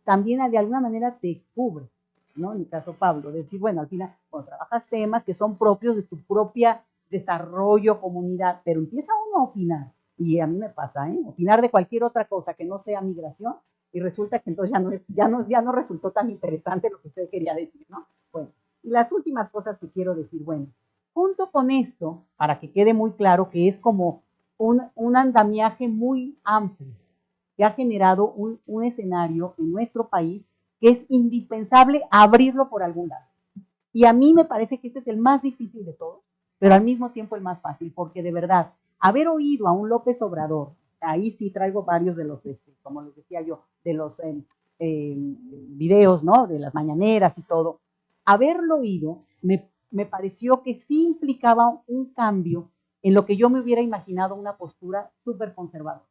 también de alguna manera te cubre, ¿no? En el caso Pablo, decir, bueno, al final, cuando trabajas temas que son propios de tu propia desarrollo, comunidad, pero empieza uno a opinar, y a mí me pasa, opinar de cualquier otra cosa que no sea migración, y resulta que entonces ya no resultó tan interesante lo que usted quería decir, ¿no? Bueno, y las últimas cosas que quiero decir, bueno, junto con esto, para que quede muy claro que es como un andamiaje muy amplio, que ha generado un escenario en nuestro país que es indispensable abrirlo por algún lado. Y a mí me parece que este es el más difícil de todos, pero al mismo tiempo el más fácil, porque de verdad, haber oído a un López Obrador, ahí sí traigo varios de los, como les decía yo, de los videos, ¿no?, de las mañaneras y todo, haberlo oído me pareció que sí implicaba un cambio en lo que yo me hubiera imaginado una postura súper conservadora.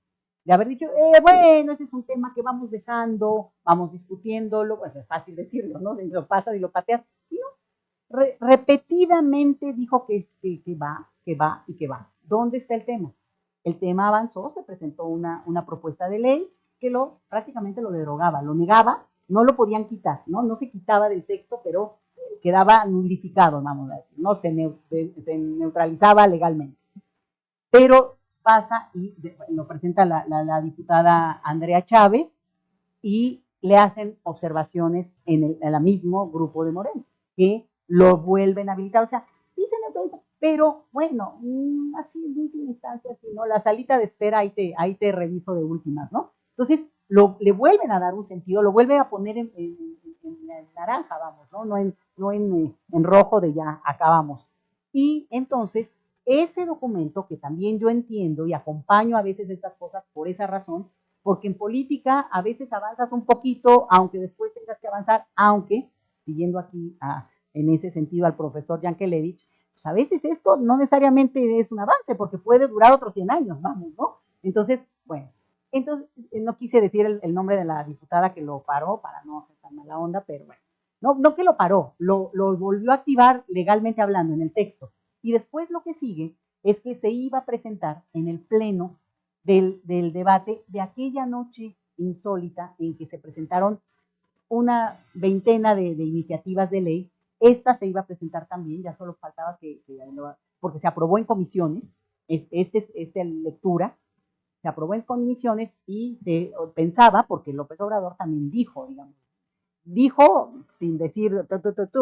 De haber dicho, bueno, ese es un tema que vamos dejando, vamos discutiéndolo, pues es fácil decirlo, ¿no? Lo pasas y lo pateas. Y no, repetidamente dijo que va, que va y que va. ¿Dónde está el tema? El tema avanzó, se presentó una propuesta de ley que prácticamente lo derogaba, lo negaba, no lo podían quitar, ¿no? No se quitaba del texto, pero quedaba nulificado, vamos a decir, ¿no? Se neutralizaba legalmente. Pero pasa y lo presenta la diputada Andrea Chávez y le hacen observaciones en el mismo grupo de Moreno, que lo vuelven a habilitar. O sea, dicen todo, pero bueno, así en última instancia, así, ¿no? La salita de espera, ahí te reviso de últimas, ¿no? Entonces, le vuelven a dar un sentido, lo vuelven a poner en naranja, vamos, ¿no? No en rojo de ya acabamos. Y entonces, ese documento que también yo entiendo y acompaño a veces estas cosas por esa razón, porque en política a veces avanzas un poquito, aunque después tengas que avanzar, aunque, siguiendo aquí en ese sentido al profesor Yankelevich, pues a veces esto no necesariamente es un avance, porque puede durar otros 100 años, vamos, ¿no? Entonces, bueno, no quise decir el nombre de la diputada que lo paró para no hacer tan mala onda, pero bueno, no que lo paró, lo volvió a activar legalmente hablando en el texto. Y después lo que sigue es que se iba a presentar en el pleno del debate de aquella noche insólita en que se presentaron una veintena de iniciativas de ley. Esta se iba a presentar también, ya solo faltaba porque se aprobó en comisiones, esta lectura, se aprobó en comisiones y se pensaba, porque López Obrador también dijo, digamos, sin decir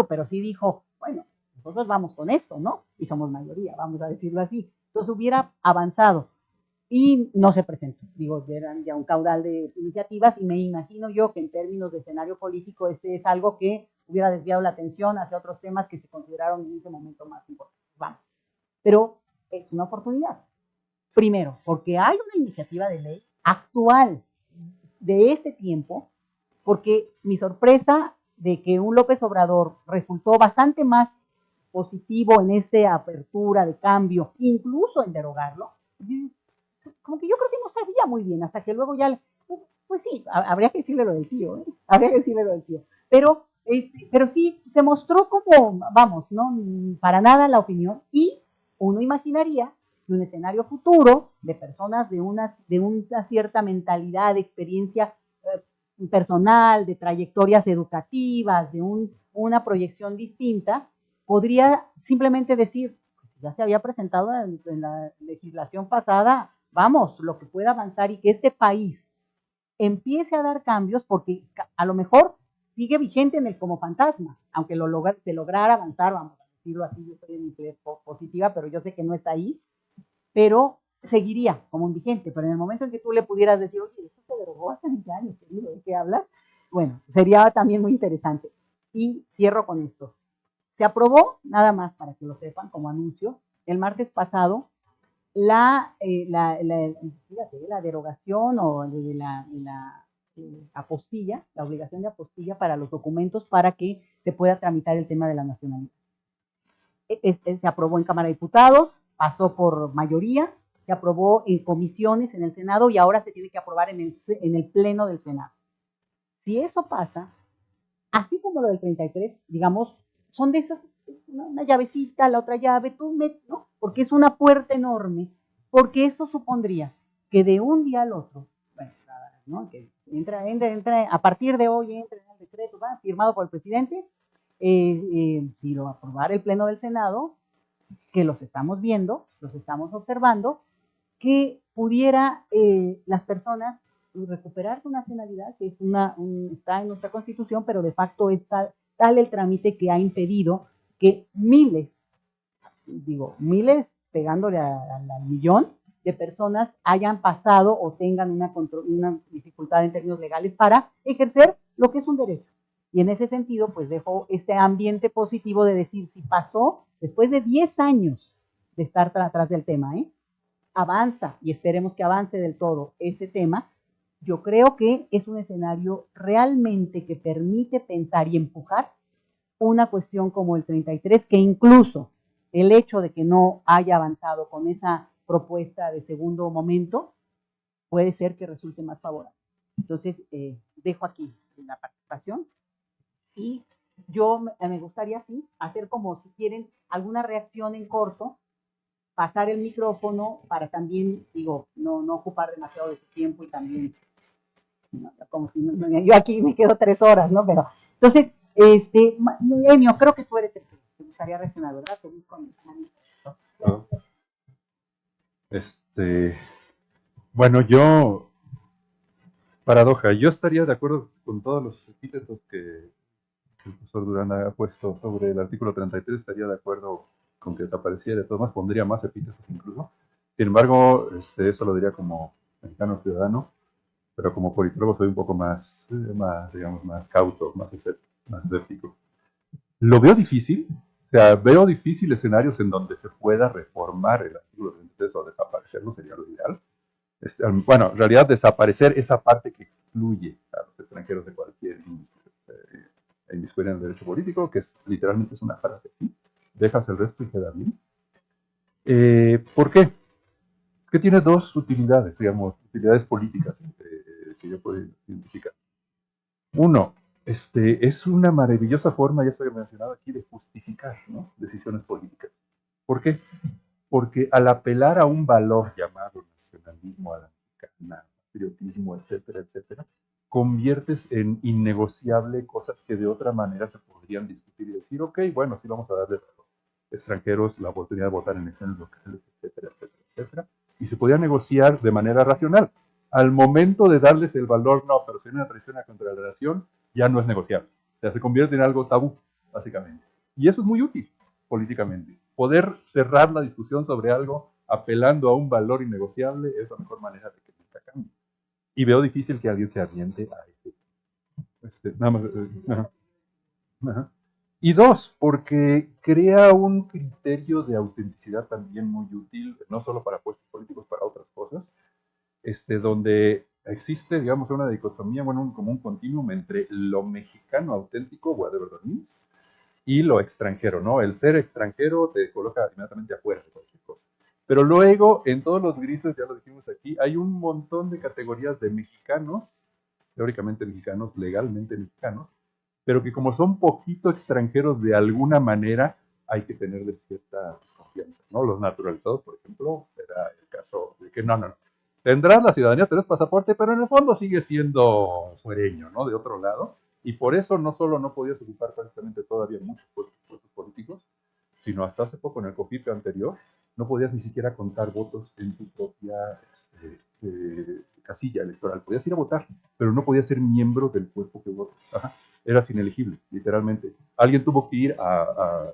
pero sí dijo, bueno, nosotros vamos con esto, ¿no? Y somos mayoría, vamos a decirlo así. Entonces hubiera avanzado. y no se presentó. Digo, eran ya un caudal de iniciativas y me imagino yo que en términos de escenario político este es algo que hubiera desviado la atención hacia otros temas que se consideraron en ese momento más importantes. Vamos. Pero es una oportunidad. Primero, porque hay una iniciativa de ley actual de este tiempo, porque mi sorpresa de que un López Obrador resultó bastante más positivo en esta apertura de cambio, incluso en derogarlo, como que yo creo que no sabía muy bien, hasta que luego ya, pues sí, habría que decirle lo del tío, habría que decirle lo del tío, pero sí, se mostró como, vamos, no para nada la opinión, y uno imaginaría que un escenario futuro de personas de una cierta mentalidad, de experiencia personal, de trayectorias educativas, de una proyección distinta, podría simplemente decir, pues ya se había presentado en la legislación pasada, vamos, lo que pueda avanzar y que este país empiece a dar cambios, porque a lo mejor sigue vigente en el como fantasma, aunque se lograra avanzar, vamos a decirlo así, yo estoy en mi positiva, pero yo sé que no está ahí, pero seguiría como un vigente, pero en el momento en que tú le pudieras decir, oye, esto se derogó hace 20 años, querido, ¿de qué hablas? Bueno, sería también muy interesante. Y cierro con esto. Se aprobó, nada más para que lo sepan, como anuncio, el martes pasado, fíjate, la derogación o de la apostilla, la obligación de apostilla para los documentos para que se pueda tramitar el tema de la nacionalidad. Se aprobó en Cámara de Diputados, pasó por mayoría, se aprobó en comisiones en el Senado y ahora se tiene que aprobar en el Pleno del Senado. Si eso pasa, así como lo del 33, digamos, son de esas, una llavecita, la otra llave, ¿no? Porque es una puerta enorme, porque esto supondría que de un día al otro, bueno, ¿no? Que entra, a partir de hoy entra en el decreto, ¿va? Firmado por el presidente, si lo aprobara el Pleno del Senado, que los estamos viendo, los estamos observando, que pudiera las personas recuperar su nacionalidad, que es está en nuestra Constitución, pero de facto es tal el trámite que ha impedido que miles pegándole al millón de personas hayan pasado o tengan una dificultad en términos legales para ejercer lo que es un derecho. Y en ese sentido, pues dejo este ambiente positivo de decir, si pasó después de 10 años de estar atrás del tema, avanza, y esperemos que avance del todo ese tema, yo creo que es un escenario realmente que permite pensar y empujar una cuestión como el 33, que incluso el hecho de que no haya avanzado con esa propuesta de segundo momento puede ser que resulte más favorable. Entonces, dejo aquí la participación y yo me gustaría así hacer como, si quieren, alguna reacción en corto, pasar el micrófono para también, digo, no ocupar demasiado de su tiempo y también, ¿no? Como si yo aquí me quedo 3 horas, ¿no? Pero, entonces, Emio, creo que tú eres el que te gustaría reaccionar, ¿verdad? Bueno, yo, paradoja, yo estaría de acuerdo con todos los epítetos que el profesor Durán ha puesto sobre el artículo 33, estaría de acuerdo con que desapareciera, de todas maneras pondría más epítetos incluso. Sin embargo, eso lo diría como mexicano ciudadano, pero como politólogo soy un poco más digamos, más cauto, más escéptico. Lo veo difícil, o sea, veo difícil escenarios en donde se pueda reformar el artículo 33 o desaparecerlo, sería lo ideal. Bueno, en realidad desaparecer esa parte que excluye a los extranjeros de cualquier inmiscuir en el derecho político, que literalmente es una frase así, dejas el resto y queda bien. ¿Por qué? Es que tiene dos utilidades, digamos, utilidades políticas que yo puedo identificar. Uno, es una maravillosa forma, ya se había mencionado aquí, de justificar, ¿no?, decisiones políticas. ¿Por qué? Porque al apelar a un valor llamado nacionalismo, a la mexicana, patriotismo, etcétera, etcétera, conviertes en innegociable cosas que de otra manera se podrían discutir y decir, ok, bueno, sí vamos a darle a los extranjeros la oportunidad de votar en elecciones locales, etcétera, etcétera, etcétera, y se podía negociar de manera racional. Al momento de darles el valor, no, pero si hay una traición contra la nación, ya no es negociable. O sea, se convierte en algo tabú, básicamente. Y eso es muy útil políticamente. Poder cerrar la discusión sobre algo apelando a un valor innegociable, es la mejor manera de que nunca cambie. Y veo difícil que alguien se aviente a ese. Nada más. Ajá, ajá. Y dos, porque crea un criterio de autenticidad también muy útil, no solo para puestos políticos, para otras cosas, donde existe, digamos, una dicotomía, bueno, como un continuum entre lo mexicano auténtico, whatever that means, y lo extranjero, ¿no? El ser extranjero te coloca inmediatamente afuera de cualquier cosa. Pero luego, en todos los grises, ya lo dijimos aquí, hay un montón de categorías de mexicanos, teóricamente mexicanos, legalmente mexicanos, pero que como son poquito extranjeros de alguna manera, hay que tenerles cierta confianza, ¿no? Los naturalizados, por ejemplo, era el caso de que no. Tendrás la ciudadanía, tendrás pasaporte, pero en el fondo sigue siendo fuereño, ¿no? De otro lado. Y por eso no solo no podías ocupar prácticamente todavía muchos puestos políticos, sino hasta hace poco, en el COPIPE anterior, no podías ni siquiera contar votos en tu propia casilla electoral. Podías ir a votar, pero no podías ser miembro del cuerpo que vota. Ajá. Eras inelegible, literalmente. Alguien tuvo que ir al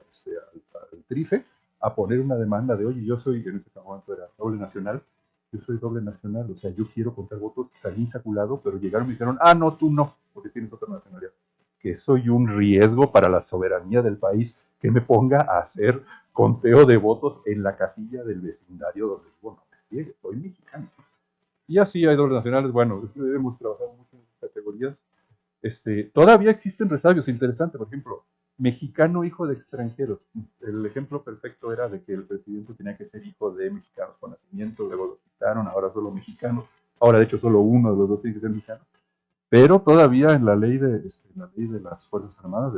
TRIFE a poner una demanda de, oye, yo soy, en ese momento era doble nacional, yo soy doble nacional, o sea, yo quiero contar votos, salí insaculado, pero llegaron y me dijeron, no, tú no, porque tienes otra nacionalidad. Que soy un riesgo para la soberanía del país, que me ponga a hacer conteo de votos en la casilla del vecindario donde vivo, no me friegue, soy mexicano. Y así hay dobles nacionales, bueno, hemos trabajado mucho en esas categorías. Todavía existen resabios interesantes, por ejemplo, mexicano hijo de extranjeros. El ejemplo perfecto era de que el presidente tenía que ser hijo de mexicanos con nacimiento, luego lo quitaron, ahora solo mexicanos, ahora de hecho solo uno de los dos tiene que ser mexicano. Pero todavía en la ley de las Fuerzas Armadas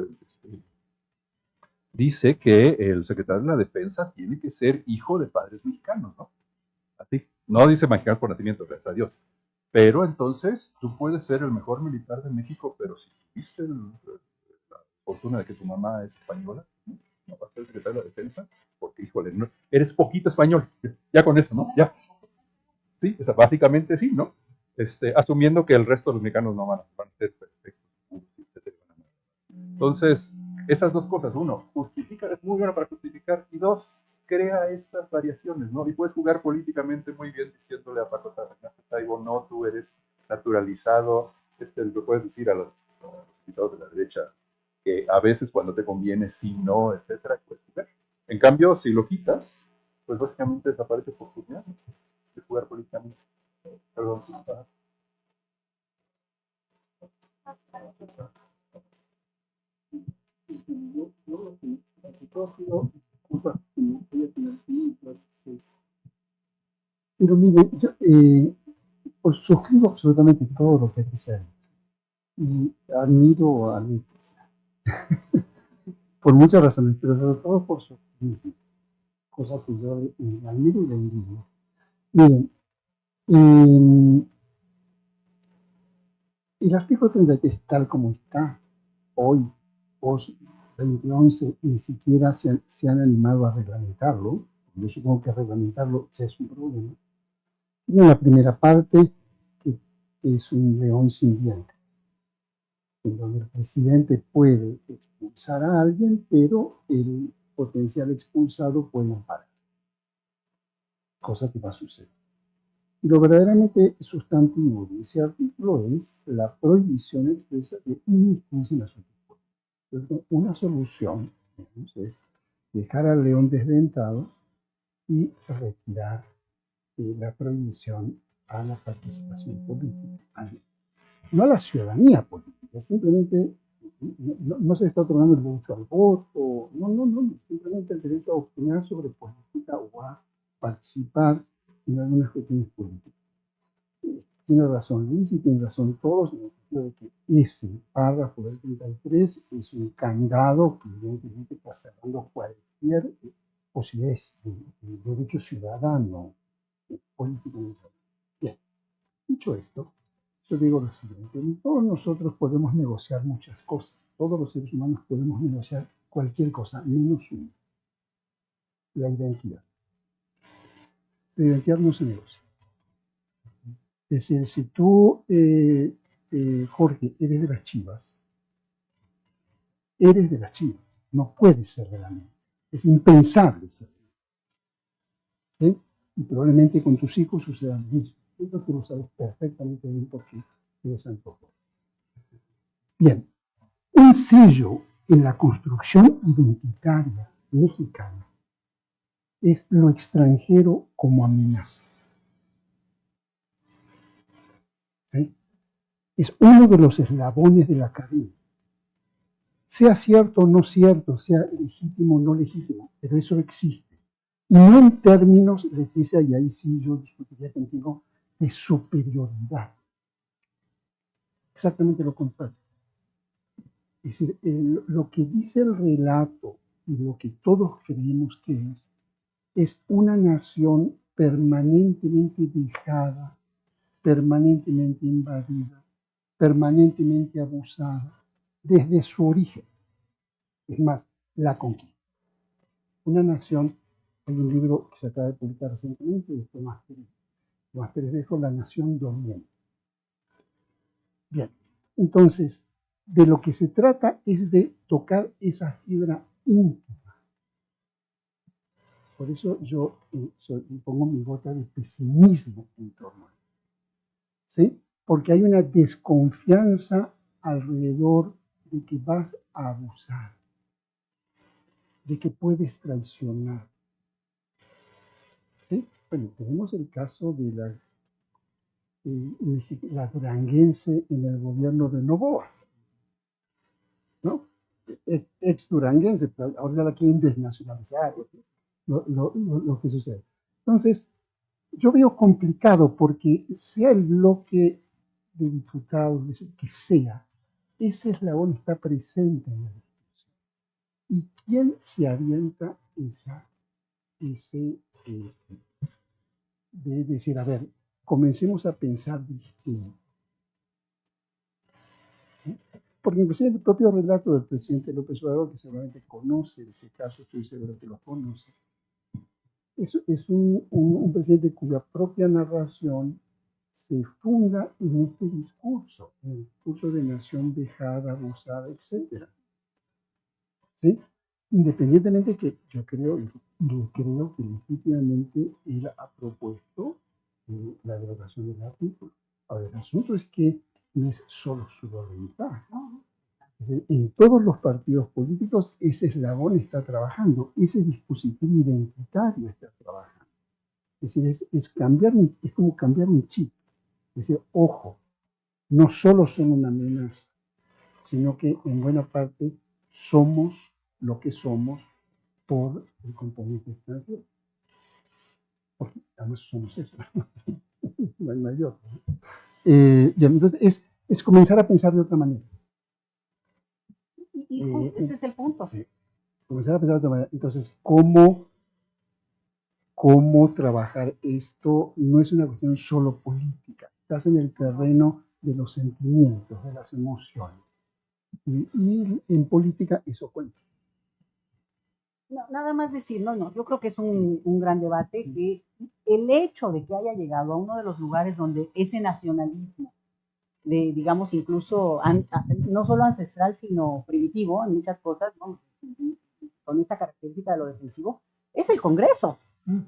dice que el secretario de la Defensa tiene que ser hijo de padres mexicanos, ¿no? Así, no dice mexicano por nacimiento, gracias a Dios. Pero entonces tú puedes ser el mejor militar de México, pero si tuviste la fortuna de que tu mamá es española, no vas a ser secretario de la Defensa, porque, híjole, no, eres poquito español, ya con eso, ¿no? Ya. Sí, básicamente sí, ¿no? Asumiendo que el resto de los mexicanos no van a ser perfectos. Entonces, esas dos cosas, uno, justifica, es muy bueno para justificar, y dos, crea estas variaciones, ¿no? Y puedes jugar políticamente muy bien diciéndole a Paco Taibo, no, tú eres naturalizado, lo puedes decir a los invitados de la derecha, que a veces cuando te conviene, sí, no, etcétera, puedes jugar. En cambio, si lo quitas, pues básicamente desaparece oportunidad de jugar políticamente. Perdón. Pero mire, yo pues suscribo absolutamente todo lo que aquí se ha dicho y admiro a mi por muchas razones, pero sobre todo por su optimismo, cosa que yo admiro y le envidio. Miren, el artículo 33 tal como está hoy, post 2011, ni siquiera se han animado a reglamentarlo. Yo supongo que reglamentarlo ya es un problema. Tiene la primera parte, que es un león sin dientes, en donde el presidente puede expulsar a alguien, pero el potencial expulsado puede ampararse, cosa que va a suceder. Y lo verdaderamente sustantivo de ese artículo es la prohibición expresa de inmiscuirse en asuntos políticos. Una solución es dejar al león desdentado y retirar la prohibición a la participación política, no a la ciudadanía política, simplemente no se está otorgando el derecho al voto, no, simplemente el derecho a opinar sobre política o a participar en algunas cuestiones políticas. Tiene razón Luis y tiene razón todos en el sentido de que ese párrafo del 33 es un candado que evidentemente está cerrando cualquier posibilidad de derecho ciudadano político. Bien, dicho esto, yo digo lo siguiente, todos nosotros podemos negociar muchas cosas, todos los seres humanos podemos negociar cualquier cosa, menos uno, la identidad. La identidad no se negocia. Es decir, si tú, Jorge, eres de las Chivas, no puedes ser de la América, es impensable ser de la América. ¿Sí? Y probablemente con tus hijos suceda lo mismo. Esto tú lo sabes perfectamente bien porque eres antropo. Bien, un sello en la construcción identitaria mexicana es lo extranjero como amenaza. ¿Sí? Es uno de los eslabones de la cadena. Sea cierto o no cierto, sea legítimo o no legítimo, pero eso existe. Y no en términos, Leticia, y ahí sí yo discutiría contigo, de superioridad. Exactamente lo contrario. Es decir, lo que dice el relato y lo que todos creemos que es una nación permanentemente dejada, permanentemente invadida, permanentemente abusada, desde su origen. Es más, la conquista. Una nación, hay un libro que se acaba de publicar recientemente de Tomás Pérez Vejo, La Nación Doliente. Bien, entonces, de lo que se trata es de tocar esa fibra íntima. Por eso yo pongo mi gota de pesimismo en torno a eso. ¿Sí? Porque hay una desconfianza alrededor de que vas a abusar, de que puedes traicionar. ¿Sí? Bueno, tenemos el caso de la duranguense en el gobierno de Noboa, ¿no? Ex duranguense, pero ahora la quieren desnacionalizar, lo que sucede. Entonces, yo veo complicado porque sea el bloque de diputados que sea, ese eslabón está presente en la discusión. ¿Y quién se avienta ese de decir, a ver, comencemos a pensar distinto? ¿Sí? Porque inclusive el propio relato del presidente López Obrador, que seguramente conoce este caso, estoy seguro que lo conoce, es un presidente cuya propia narración se funda en este discurso, en el discurso de nación dejada, abusada, etc. ¿Sí? Independientemente que yo creo que legítimamente él ha propuesto la derogación del artículo. Ahora, el asunto es que no es solo su voluntad, ¿no? Es decir, en todos los partidos políticos ese eslabón está trabajando, ese dispositivo identitario está trabajando. Es decir, es como cambiar un chip. Es decir, ojo, no solo son una amenaza, sino que en buena parte somos lo que somos por el componente extranjero. Porque además somos eso, no hay mayor. Y entonces es comenzar a pensar de otra manera. Y justo ese es el punto. Sí, comenzar a pensar de otra manera. Entonces, ¿cómo trabajar esto? No es una cuestión solo política. Estás en el terreno de los sentimientos, de las emociones. Y en política eso cuenta. No, nada más decir, no, yo creo que es un gran debate, que el hecho de que haya llegado a uno de los lugares donde ese nacionalismo, digamos, incluso no solo ancestral, sino primitivo en muchas cosas, ¿no? Con esta característica de lo defensivo, es el Congreso.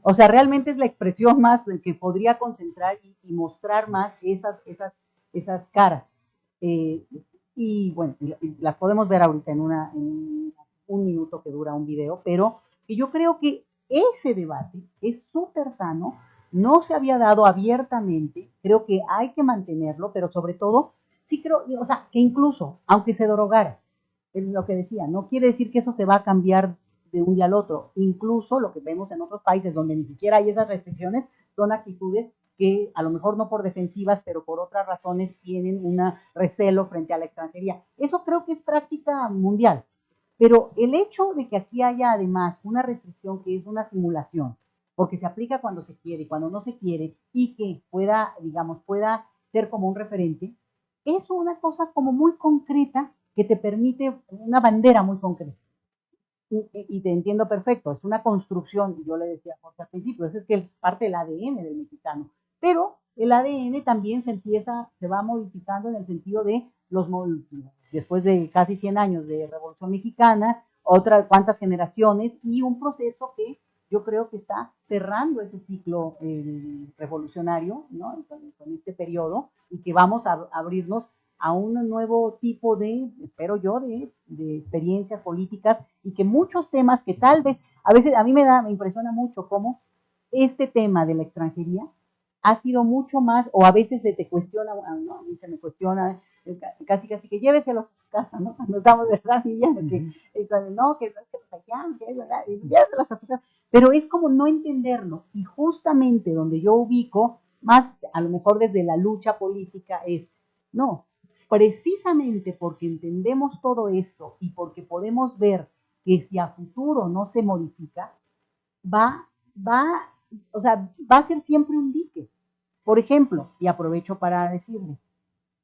O sea, realmente es la expresión más que podría concentrar y mostrar más esas caras. Y bueno, las podemos ver ahorita en un minuto que dura un video, pero que yo creo que ese debate es súper sano, no se había dado abiertamente, creo que hay que mantenerlo, pero sobre todo, sí creo, o sea, que incluso, aunque se derogara, es lo que decía, no quiere decir que eso se va a cambiar de un día al otro, incluso lo que vemos en otros países donde ni siquiera hay esas restricciones, son actitudes que a lo mejor no por defensivas, pero por otras razones tienen un recelo frente a la extranjería. Eso creo que es práctica mundial. Pero el hecho de que aquí haya además una restricción que es una simulación, porque se aplica cuando se quiere y cuando no se quiere, y que pueda, digamos, pueda ser como un referente, es una cosa como muy concreta que te permite una bandera muy concreta. Y te entiendo perfecto, es una construcción, yo le decía a Jorge al principio, es que es parte del ADN del mexicano, pero el ADN también se va modificando en el sentido de después de casi 100 años de Revolución Mexicana, otras cuantas generaciones y un proceso que yo creo que está cerrando ese ciclo revolucionario, ¿no? Con este periodo, y que vamos a abrirnos a un nuevo tipo de, espero yo, de experiencias políticas, y que muchos temas que tal vez, a veces a mí me impresiona mucho cómo este tema de la extranjería ha sido mucho más, o a veces se te cuestiona, ¿no? A mí se me cuestiona, casi que lléveselos a su casa, ¿no? Cuando estamos, ¿verdad, Viviana? No, que los haitianos, que es verdad, lléveselos a su casa. Pero es como no entenderlo, y justamente donde yo ubico, más a lo mejor desde la lucha política, es, no, precisamente porque entendemos todo esto y porque podemos ver que si a futuro no se modifica, va, va, o sea, va a ser siempre un dique. Por ejemplo, y aprovecho para decirles,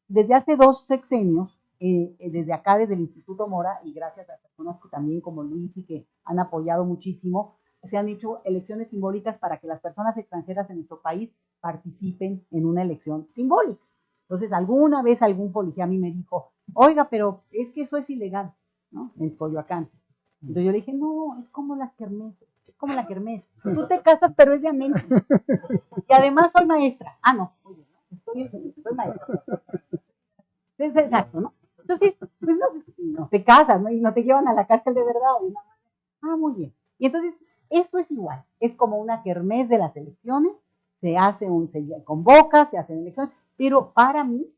desde hace 2 sexenios, desde acá, desde el Instituto Mora, y gracias a personas que también como Luis y que han apoyado muchísimo, se han hecho elecciones simbólicas para que las personas extranjeras en nuestro país participen en una elección simbólica. Entonces, alguna vez algún policía a mí me dijo, oiga, pero es que eso es ilegal, ¿no? En Coyoacán. Entonces yo le dije, no, es como las kermeses, es como la kermés. Tú te casas, pero es de amén. Y además soy maestra. Ah, no, oye, soy maestra. Es exacto, ¿no? Entonces, pues no te casas, ¿no? Y no te llevan a la cárcel de verdad. ¿No? Ah, muy bien. Y entonces, esto es igual. Es como una kermés de las elecciones. Se convoca, se hacen elecciones. Pero para mí,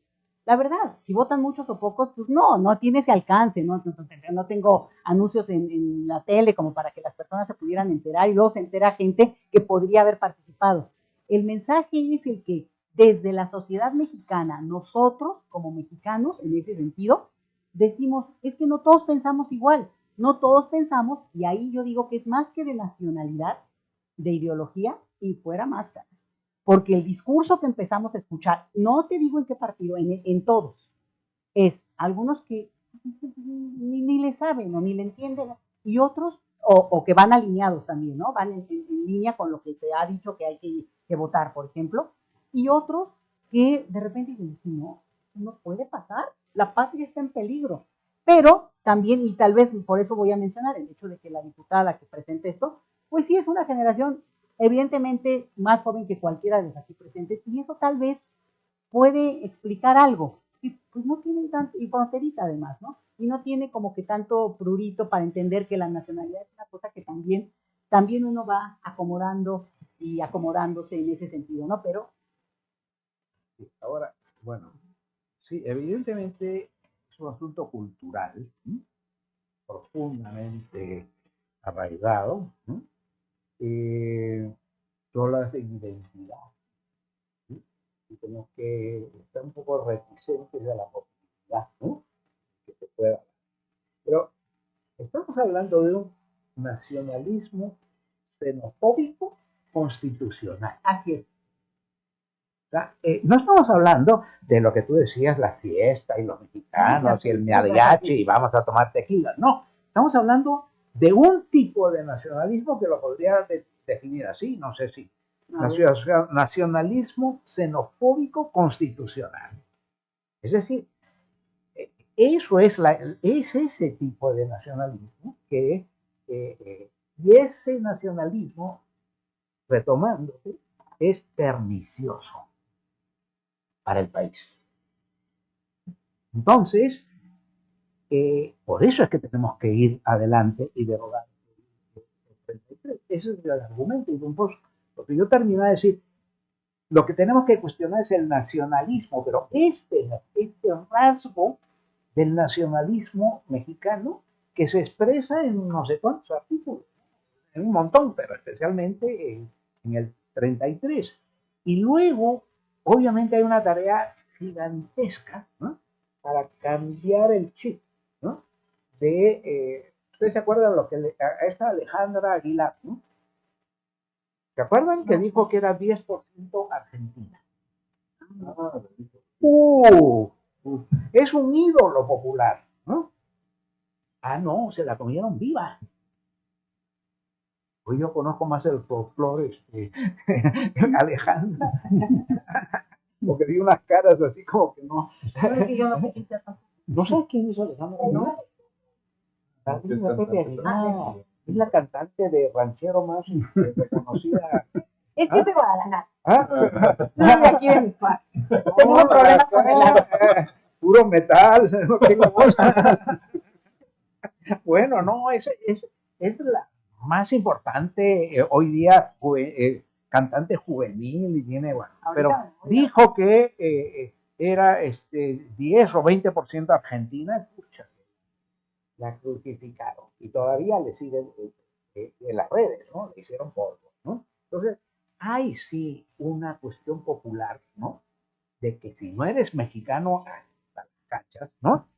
la verdad, si votan muchos o pocos, pues no tiene ese alcance, no tengo anuncios en la tele como para que las personas se pudieran enterar y luego se entera gente que podría haber participado. El mensaje es el que desde la sociedad mexicana, nosotros como mexicanos, en ese sentido, decimos, es que no todos pensamos igual, no todos pensamos, y ahí yo digo que es más que de nacionalidad, de ideología y fuera máscaras. Porque el discurso que empezamos a escuchar, no te digo en qué partido, en todos, es algunos que ni le saben o ni le entienden, y otros, o que van alineados también, ¿no? Van en línea con lo que se ha dicho que hay que votar, por ejemplo, y otros que de repente dicen, no puede pasar, la patria está en peligro. Pero también, y tal vez por eso voy a mencionar el hecho de que la diputada que presente esto, pues sí es una generación evidentemente más joven que cualquiera de los aquí presentes, y eso tal vez puede explicar algo. Y pues no tiene tanto, y fronteriza además, ¿no? Y no tiene como que tanto prurito para entender que la nacionalidad es una cosa que también uno va acomodando y acomodándose en ese sentido, ¿no? Pero sí, ahora, bueno, sí, evidentemente es un asunto cultural, ¿sí? Profundamente arraigado. Tú hablas de identidad, ¿sí? Y tenemos que estar un poco reticentes de la posibilidad, ¿no? Que se pueda. Pero estamos hablando de un nacionalismo xenofóbico constitucional. así es. O sea, no estamos hablando de lo que tú decías, la fiesta y los mexicanos y el mariachi y vamos a tomar tequila. No, estamos hablando de un tipo de nacionalismo que lo podría definir así, no sé si. Nacionalismo xenofóbico constitucional. Es decir, eso es ese tipo de nacionalismo y ese nacionalismo, retomándose, es pernicioso para el país. Entonces, por eso es que tenemos que ir adelante y derogar el 33. Ese es el argumento. Y porque yo terminé de decir, lo que tenemos que cuestionar es el nacionalismo, pero este rasgo del nacionalismo mexicano que se expresa en no sé cuántos artículos, en un montón, pero especialmente en el 33. Y luego, obviamente hay una tarea gigantesca, ¿no? Para cambiar el chip, ¿no? ¿Ustedes se acuerdan lo que a esta Alejandra Aguilar, ¿no? ¿Se acuerdan que dijo que era 10% Argentina? Es un ídolo popular, ¿no? Ah, no, se la comieron viva. Hoy yo conozco más el folclore Alejandra, porque vi unas caras así como que no. No sé quién hizo Alejandra. No. La prima Pepe Aguilar. la cantante de ranchero más reconocida. Es que es de Guadalajara. ¿Ah? Yo soy de aquí de mis padres. Tenemos problemas con el agua. Puro metal. No tengo voz. Bueno, no, es la más importante hoy día cantante juvenil y tiene, bueno, pero dijo que era 10 o 20% argentina, escucha, la crucificaron y todavía le siguen en las redes, ¿no? Le hicieron polvo, ¿no? Entonces, hay sí una cuestión popular, ¿no? De que si no eres mexicano, a las cachas, ¿no?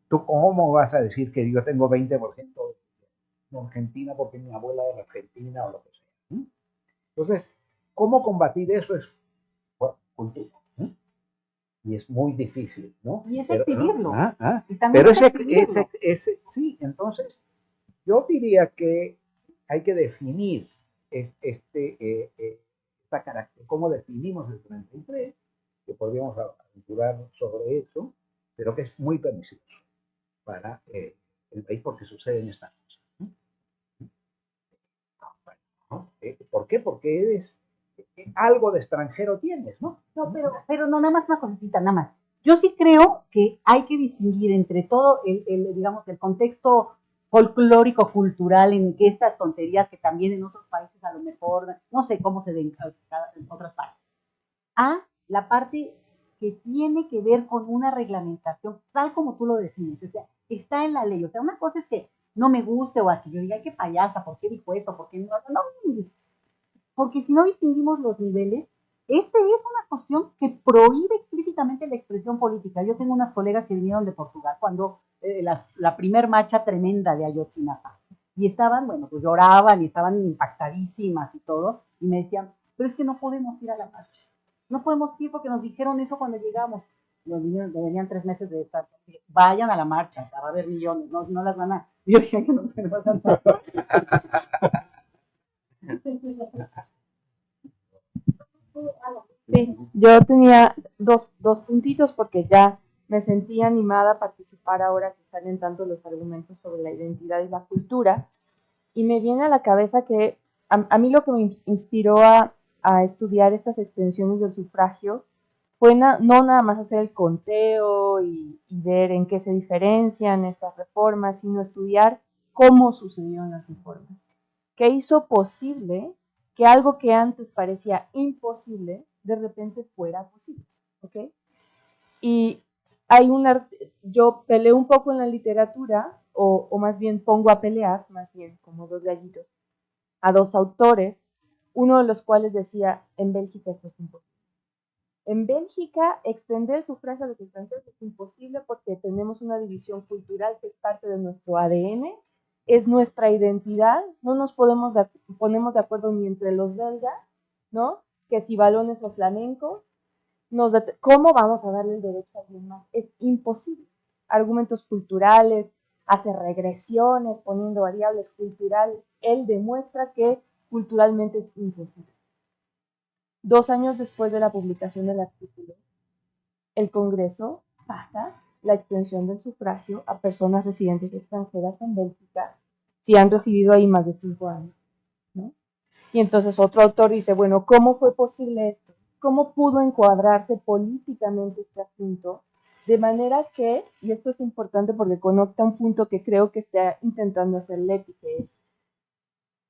¿Tú cómo vas a decir que yo tengo 20% de Argentina porque mi abuela era argentina o lo que sea? ¿No? Entonces, ¿cómo combatir eso? Es, bueno, cultura. ¿No? Y es muy difícil, ¿no? Y es exhibirlo. Y pero sí, entonces, yo diría que hay que definir esta carácter, cómo definimos el 33, que podríamos aventurar sobre eso, pero que es muy permisivo para el país porque suceden estas cosas. ¿No? ¿No? ¿Por qué? Porque eres algo de extranjero tienes, ¿no? No, pero no, nada más una cosita, nada más. Yo sí creo que hay que distinguir entre todo digamos, el contexto folclórico, cultural, en que estas tonterías que también en otros países a lo mejor, no sé cómo se den en otras partes, a la parte que tiene que ver con una reglamentación, tal como tú lo defines, o sea, está en la ley. O sea, una cosa es que no me guste o así, yo diga, qué payasa, ¿por qué dijo eso? ¿Por qué no? No, porque si no distinguimos los niveles, este es una cuestión que prohíbe explícitamente la expresión política. Yo tengo unas colegas que vinieron de Portugal cuando la primer marcha tremenda de Ayotzinapa, y estaban, bueno, pues lloraban y estaban impactadísimas y todo, y me decían, pero es que no podemos ir a la marcha. No podemos ir porque nos dijeron eso cuando llegamos. Venían 3 meses de estar. Vayan a la marcha, va a haber millones, no las van a. Yo dije que no se van a. Sí, yo tenía dos puntitos porque ya me sentí animada a participar ahora que salen tanto los argumentos sobre la identidad y la cultura. Y me viene a la cabeza que a mí lo que me inspiró a estudiar estas extensiones del sufragio fue no nada más hacer el conteo y ver en qué se diferencian estas reformas, sino estudiar cómo sucedieron las reformas. ¿Qué hizo posible que algo que antes parecía imposible, de repente fuera posible? ¿Ok? Y hay yo peleo un poco en la literatura, o más bien pongo a pelear, más bien como dos gallitos, a dos autores, uno de los cuales decía, en Bélgica esto es imposible. En Bélgica, extender el sufragio a los extranjeros es imposible porque tenemos una división cultural que es parte de nuestro ADN, es nuestra identidad, no nos ponemos de acuerdo ni entre los belgas, ¿no? Que si balones o flamencos, ¿cómo vamos a darle el derecho a alguien más? Es imposible. Argumentos culturales, hace regresiones, poniendo variables culturales, él demuestra que culturalmente es imposible. 2 años después de la publicación del artículo, el Congreso pasa la extensión del sufragio a personas residentes extranjeras en Bélgica si han residido ahí más de 5 años, ¿no? Y entonces otro autor dice, bueno, ¿cómo fue posible esto? ¿Cómo pudo encuadrarse políticamente este asunto? De manera que, y esto es importante porque conecta un punto que creo que está intentando hacer Leti, que es,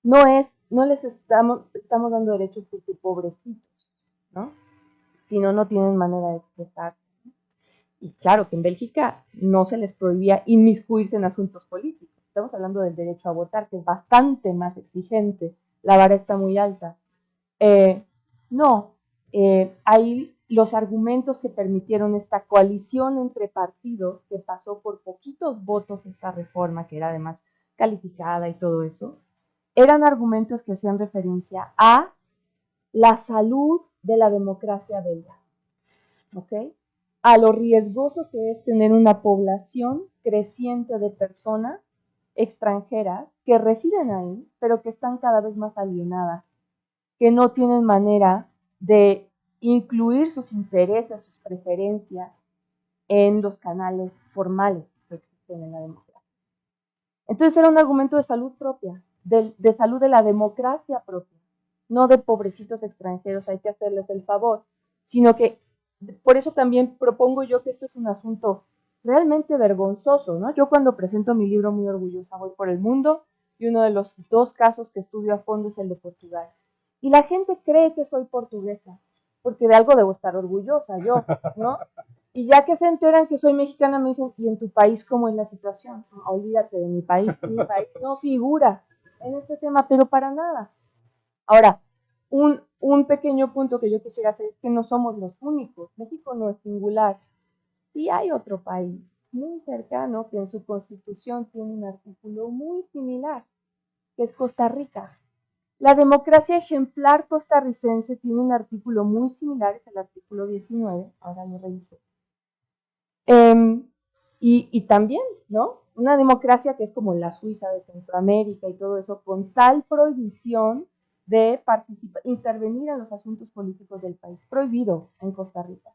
no les estamos dando derechos porque pobrecitos, ¿no? Si no, no tienen manera de expresar. Y claro que en Bélgica no se les prohibía inmiscuirse en asuntos políticos. Estamos hablando del derecho a votar, que es bastante más exigente. La vara está muy alta. Hay los argumentos que permitieron esta coalición entre partidos que pasó por poquitos votos esta reforma, que era además calificada y todo eso, eran argumentos que hacían referencia a la salud de la democracia belga, ¿ok? A lo riesgoso que es tener una población creciente de personas extranjeras que residen ahí, pero que están cada vez más alienadas, que no tienen manera de incluir sus intereses, sus preferencias en los canales formales que existen en la democracia. Entonces era un argumento de salud propia. de salud de la democracia propia, no de pobrecitos extranjeros, hay que hacerles el favor, sino que por eso también propongo yo que esto es un asunto realmente vergonzoso, ¿no? Yo cuando presento mi libro muy orgullosa voy por el mundo y uno de los 2 casos que estudio a fondo es el de Portugal. Y la gente cree que soy portuguesa, porque de algo debo estar orgullosa yo, ¿no? Y ya que se enteran que soy mexicana me dicen, ¿y en tu país cómo es la situación? No, olvídate de mi país no figura en este tema, pero para nada. Ahora, un pequeño punto que yo quisiera hacer es que no somos los únicos. México no es singular. Y hay otro país muy cercano que en su constitución tiene un artículo muy similar, que es Costa Rica. La democracia ejemplar costarricense tiene un artículo muy similar, es el artículo 19, ahora lo reviso. Y también, ¿no? Una democracia que es como la Suiza de Centroamérica y todo eso, con tal prohibición de intervenir en los asuntos políticos del país, prohibido en Costa Rica.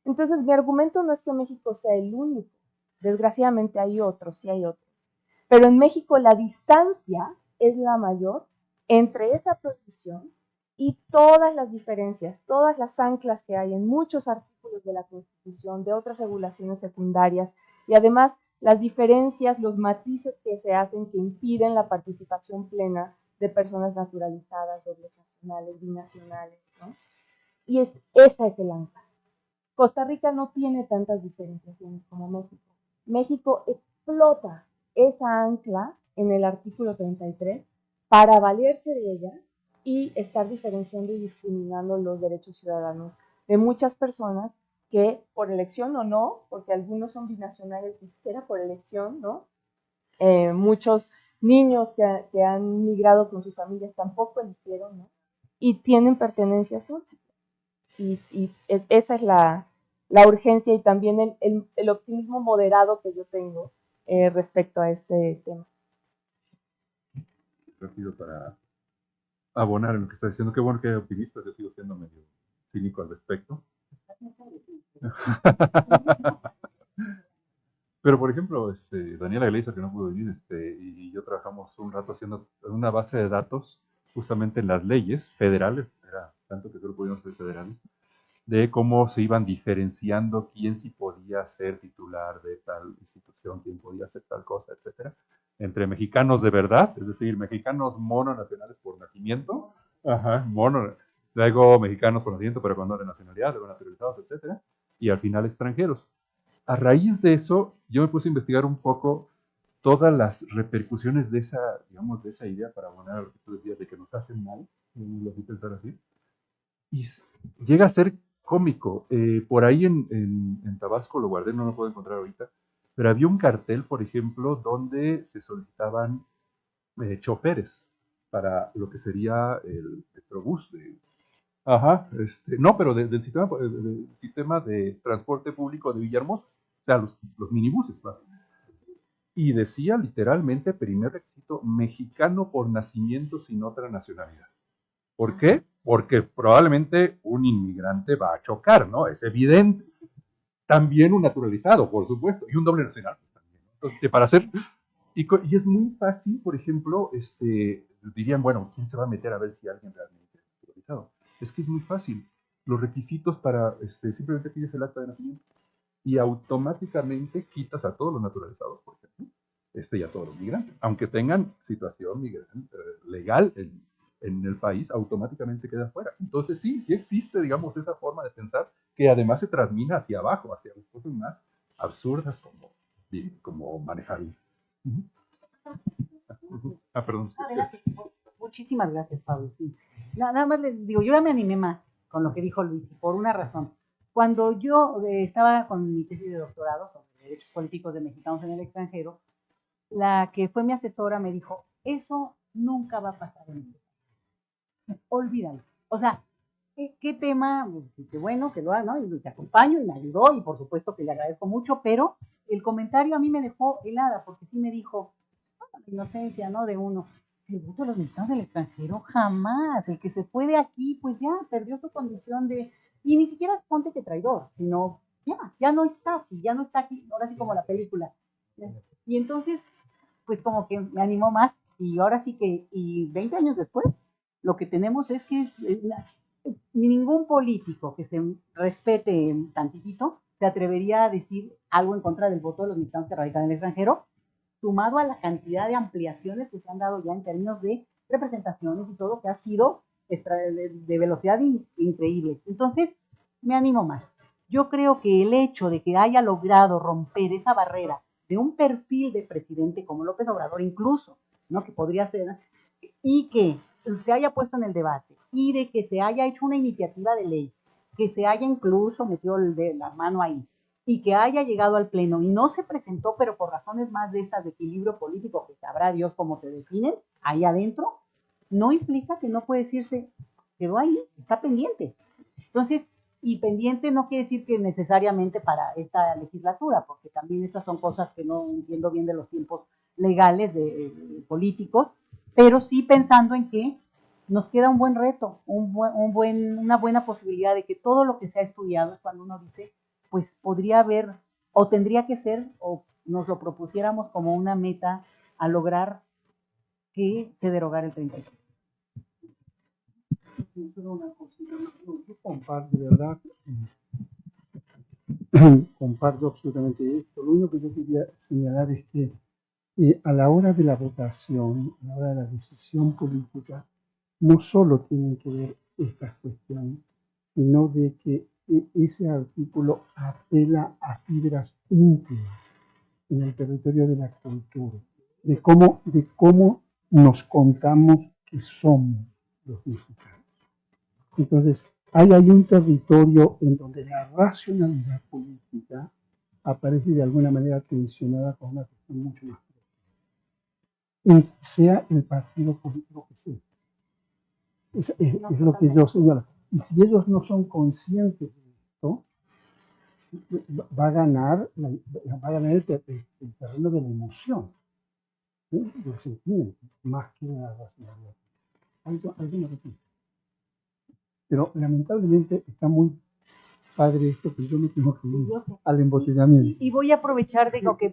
Entonces, mi argumento no es que México sea el único, desgraciadamente hay otros, sí hay otros, pero en México la distancia es la mayor entre esa prohibición y todas las diferencias, todas las anclas que hay en muchos artículos de la Constitución, de otras regulaciones secundarias, y además las diferencias, los matices que se hacen que impiden la participación plena de personas naturalizadas, dobles nacionales, binacionales, ¿no? Y esa es el ancla. Costa Rica no tiene tantas diferenciaciones como México. México explota esa ancla en el artículo 33 para valerse de ella y estar diferenciando y discriminando los derechos ciudadanos de muchas personas que por elección o no, porque algunos son binacionales ni siquiera por elección, ¿no? Muchos niños que han migrado con sus familias tampoco eligieron, ¿no? Y tienen pertenencias múltiples. Y esa es la urgencia y también el optimismo moderado que yo tengo respecto a este tema. Rápido para abonar en lo que está diciendo. Qué bueno que hay optimistas, yo sigo siendo medio cínico al respecto. Pero, por ejemplo, Daniela Gleiser, que no pudo venir, y yo trabajamos un rato haciendo una base de datos justamente en las leyes federales, era tanto que solo podíamos ser federales, de cómo se iban diferenciando quién sí podía ser titular de tal institución, quién podía hacer tal cosa, etcétera, entre mexicanos de verdad, es decir, mexicanos mononacionales por nacimiento, luego mexicanos por nacimiento pero con doble nacionalidad, luego naturalizados, etcétera, y al final extranjeros. A raíz de eso, yo me puse a investigar un poco todas las repercusiones de esa, digamos, de esa idea para abonar a lo que tú decías de que nos hacen mal, lo que pensar así, y llega a ser cómico. Por ahí en Tabasco, lo guardé, no lo puedo encontrar ahorita, pero había un cartel, por ejemplo, donde se solicitaban choferes para lo que sería el Metrobús. No, pero del sistema de transporte público de Villahermosa, o sea, los minibuses, básicamente. Y decía literalmente, primer requisito, mexicano por nacimiento sin otra nacionalidad. ¿Por qué? Porque probablemente un inmigrante va a chocar, ¿no? Es evidente. También un naturalizado, por supuesto, y un doble nacional pues, también. Entonces, para hacer... Y es muy fácil, por ejemplo, dirían, bueno, ¿quién se va a meter a ver si alguien realmente es naturalizado? Es que es muy fácil. Los requisitos para, simplemente pides el acta de nacimiento y automáticamente quitas a todos los naturalizados, por ejemplo, y a todos los migrantes. Aunque tengan situación legal en el país, automáticamente queda fuera. Entonces sí existe, digamos, esa forma de pensar que además se transmina hacia abajo, hacia las cosas más absurdas como manejar. Perdón. Adelante. Muchísimas gracias, Pablo. Sí. Nada más les digo, yo ya me animé más con lo que dijo Luis, por una razón. Cuando yo estaba con mi tesis de doctorado sobre derechos políticos de mexicanos en el extranjero, la que fue mi asesora me dijo, eso nunca va a pasar en México. Olvídalo. O sea, ¿qué tema? Qué bueno que lo haga, ¿no? Y te acompaño y me ayudó y por supuesto que le agradezco mucho, pero el comentario a mí me dejó helada porque sí me dijo, la inocencia, ¿no? De uno. El voto de los mexicanos del extranjero, jamás. El que se fue de aquí, pues ya perdió su condición de. Y ni siquiera ponte que traidor, sino ya no está aquí, ahora sí como la película. Y entonces, pues como que me animó más Y ahora sí que, y 20 años después, lo que tenemos es que ningún político que se respete tantitito se atrevería a decir algo en contra del voto de los mexicanos que radican en el extranjero, sumado a la cantidad de ampliaciones que se han dado ya en términos de representaciones y todo, que ha sido de velocidad increíble. Entonces, me animo más. Yo creo que el hecho de que haya logrado romper esa barrera de un perfil de presidente como López Obrador, incluso, ¿no? Que podría ser, y que se haya puesto en el debate, y de que se haya hecho una iniciativa de ley, que se haya incluso metido la mano ahí, y que haya llegado al pleno y no se presentó, pero por razones más de estas de equilibrio político, que sabrá Dios cómo se definen ahí adentro, no implica que no puede decirse, quedó ahí, está pendiente. Entonces, y pendiente no quiere decir que necesariamente para esta legislatura, porque también estas son cosas que no entiendo bien de los tiempos legales, políticos, pero sí pensando en que nos queda un buen reto, una buena posibilidad de que todo lo que se ha estudiado es cuando uno dice, pues podría haber, o tendría que ser, o nos lo propusiéramos como una meta a lograr que se derogara el 33. Yo comparto, de verdad, comparto absolutamente esto. Lo único que yo quería señalar es que a la hora de la votación, a la hora de la decisión política, no solo tienen que ver estas cuestiones, sino de que ese artículo apela a fibras íntimas en el territorio de la cultura, de cómo nos contamos que somos los mexicanos. Entonces, hay un territorio en donde la racionalidad política aparece de alguna manera tensionada con una cuestión mucho más profunda, sea el partido político que sea. Es lo que yo señalo. Y si ellos no son conscientes de esto, va a ganar el terreno de la emoción, ¿sí? Del sentimiento, más que de la racionalidad. Algo me repito. Pero lamentablemente está muy padre esto, que yo me tengo que ir al embotellamiento. Y voy a aprovechar, digo, que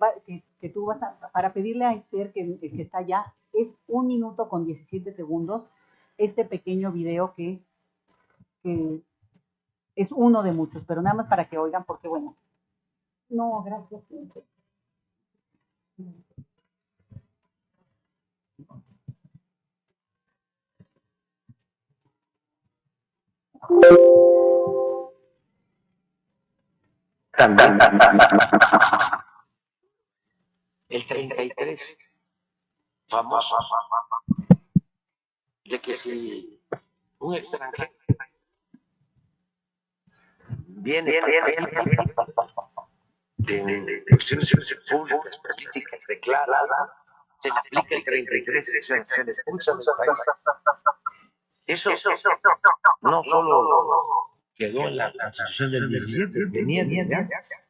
tú vas para pedirle a Esther, que está allá, es 1 minuto con 17 segundos, este pequeño video que es uno de muchos, pero nada más para que oigan, porque bueno. No, gracias. El 33, famoso, de que si un extranjero viene de cuestiones públicas, políticas, declara algo, se le aplica el 33, se le expulsa del país. Eso no solo quedó en la Constitución del 17, venía desde antes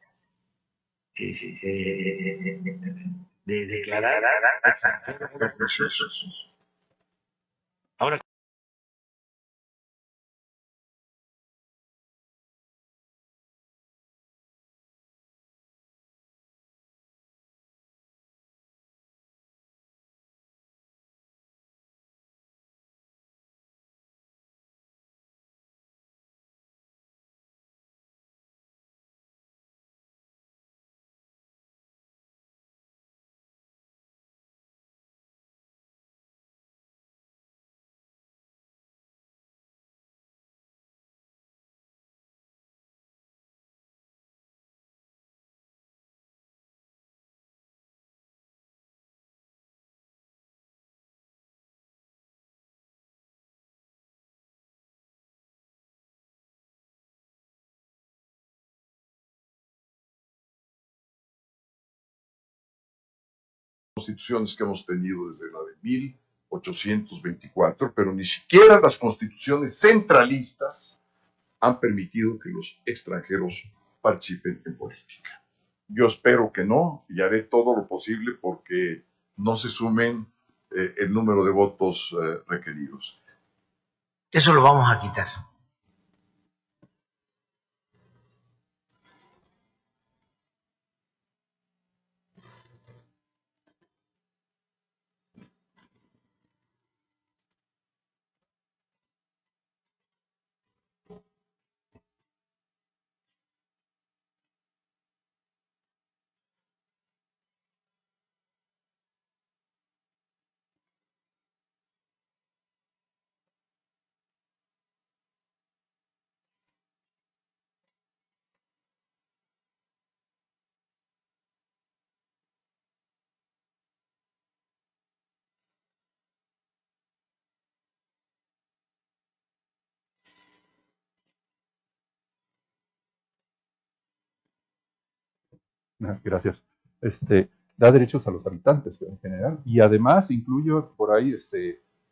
de declarar extranjeros perniciosos. Ahora, constituciones que hemos tenido desde la de 1824, pero ni siquiera las constituciones centralistas han permitido que los extranjeros participen en política. Yo espero que no, y haré todo lo posible porque no se sumen el número de votos requeridos. eso lo vamos a quitar. Gracias. Da derechos a los habitantes en general y además incluye por ahí,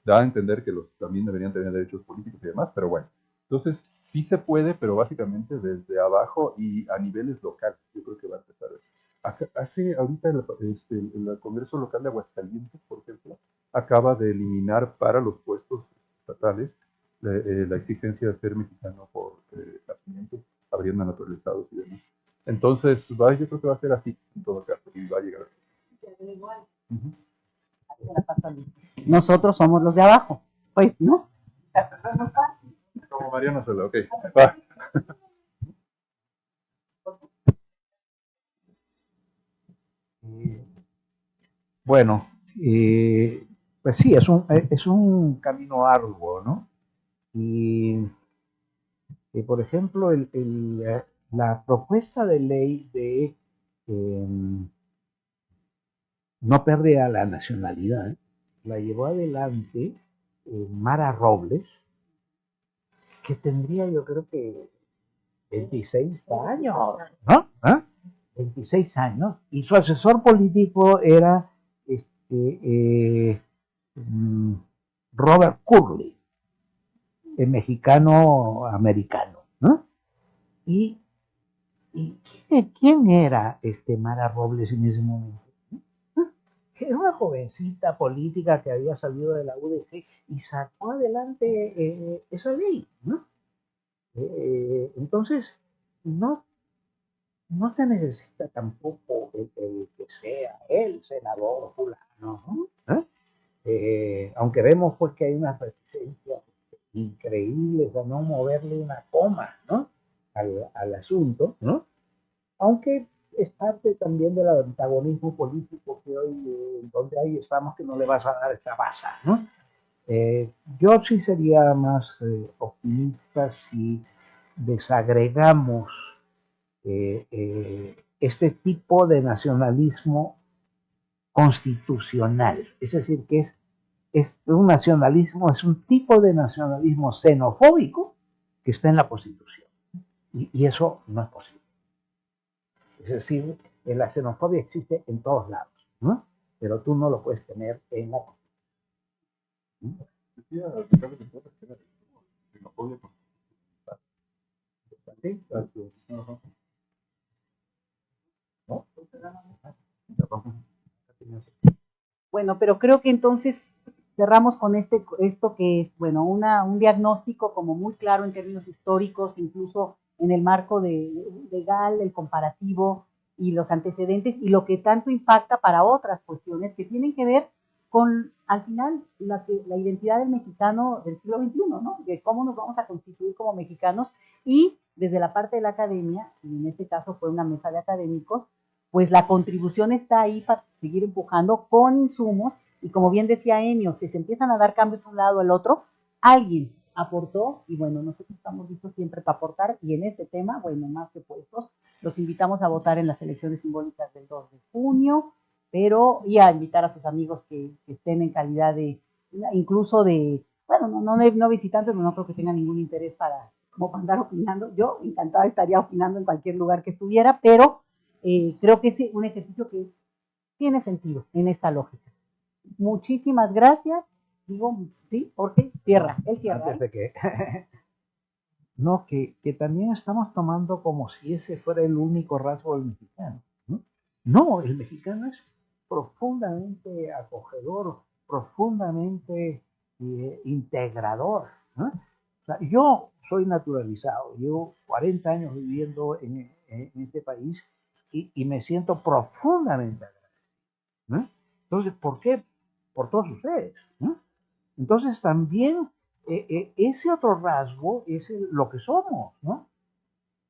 da a entender que los también deberían tener derechos políticos y demás, pero bueno. Entonces, sí se puede, pero básicamente desde abajo y a niveles locales. Yo creo que va a empezar. Hace ahorita el Congreso Local de Aguascalientes, por ejemplo, acaba de eliminar para los puestos estatales la exigencia de ser mexicano por nacimiento, habiendo naturalizados y demás. Entonces, yo creo que va a ser así en todo caso y va a llegar. Uh-huh. Nosotros somos los de abajo, pues, ¿no? Como Mariano Sola, ok. Va. Bueno, pues sí, es un camino arduo, ¿no? Y por ejemplo, la propuesta de ley de no pérdida la nacionalidad la llevó adelante Mara Robles, que tendría yo creo que 26 años, ¿no? ¿Ah? 26 años, y su asesor político era Robert Curley, el mexicano-americano, ¿no? ¿Y quién era Mara Robles en ese momento? Era una jovencita política que había salido de la UDG y sacó adelante esa ley, ¿no? Entonces, no se necesita tampoco el que sea el senador fulano, ¿no? Aunque vemos pues que hay unas reticencias increíbles a no moverle una coma, ¿no? al asunto, ¿no? Aunque es parte también del antagonismo político que hoy, donde ahí estamos, que no le vas a dar esta baza, ¿no? Yo sí sería más optimista si desagregamos este tipo de nacionalismo constitucional, es decir, que es un nacionalismo, es un tipo de nacionalismo xenofóbico que está en la Constitución, y eso no es posible. Es decir, la xenofobia existe en todos lados, ¿no? Pero tú no lo puedes tener en la Constitución. Bueno, pero creo que entonces cerramos con esto que es, bueno, un diagnóstico como muy claro en términos históricos, incluso en el marco legal, el comparativo y los antecedentes, y lo que tanto impacta para otras cuestiones que tienen que ver con, al final, la identidad del mexicano del siglo XXI, ¿no? De cómo nos vamos a constituir como mexicanos, y desde la parte de la academia, y en este caso fue una mesa de académicos, pues la contribución está ahí para seguir empujando con insumos, y como bien decía Enio, si se empiezan a dar cambios a un lado o al otro, alguien aportó, y bueno, nosotros estamos listos siempre para aportar, y en este tema, bueno, más que puestos, los invitamos a votar en las elecciones simbólicas del 2 de junio, y a invitar a sus amigos que estén en calidad de, incluso de, bueno, no visitantes, no creo que tengan ningún interés para andar opinando. Yo encantada estaría opinando en cualquier lugar que estuviera, pero creo que es un ejercicio que tiene sentido en esta lógica. Muchísimas gracias. Digo, sí, porque cierra, él cierra. Antes de que... no, que también estamos tomando como si ese fuera el único rasgo del mexicano, ¿no? No, el mexicano es profundamente acogedor, profundamente integrador, ¿no? O sea, yo soy naturalizado, llevo 40 años viviendo en este país y me siento profundamente agradecido, ¿no? Entonces, ¿por qué? Por todos ustedes, ¿no? Entonces también ese otro rasgo es lo que somos, ¿no?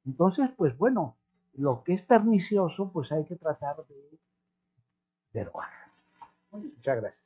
Entonces, pues bueno, lo que es pernicioso, pues hay que tratar de derogar. Muchas gracias.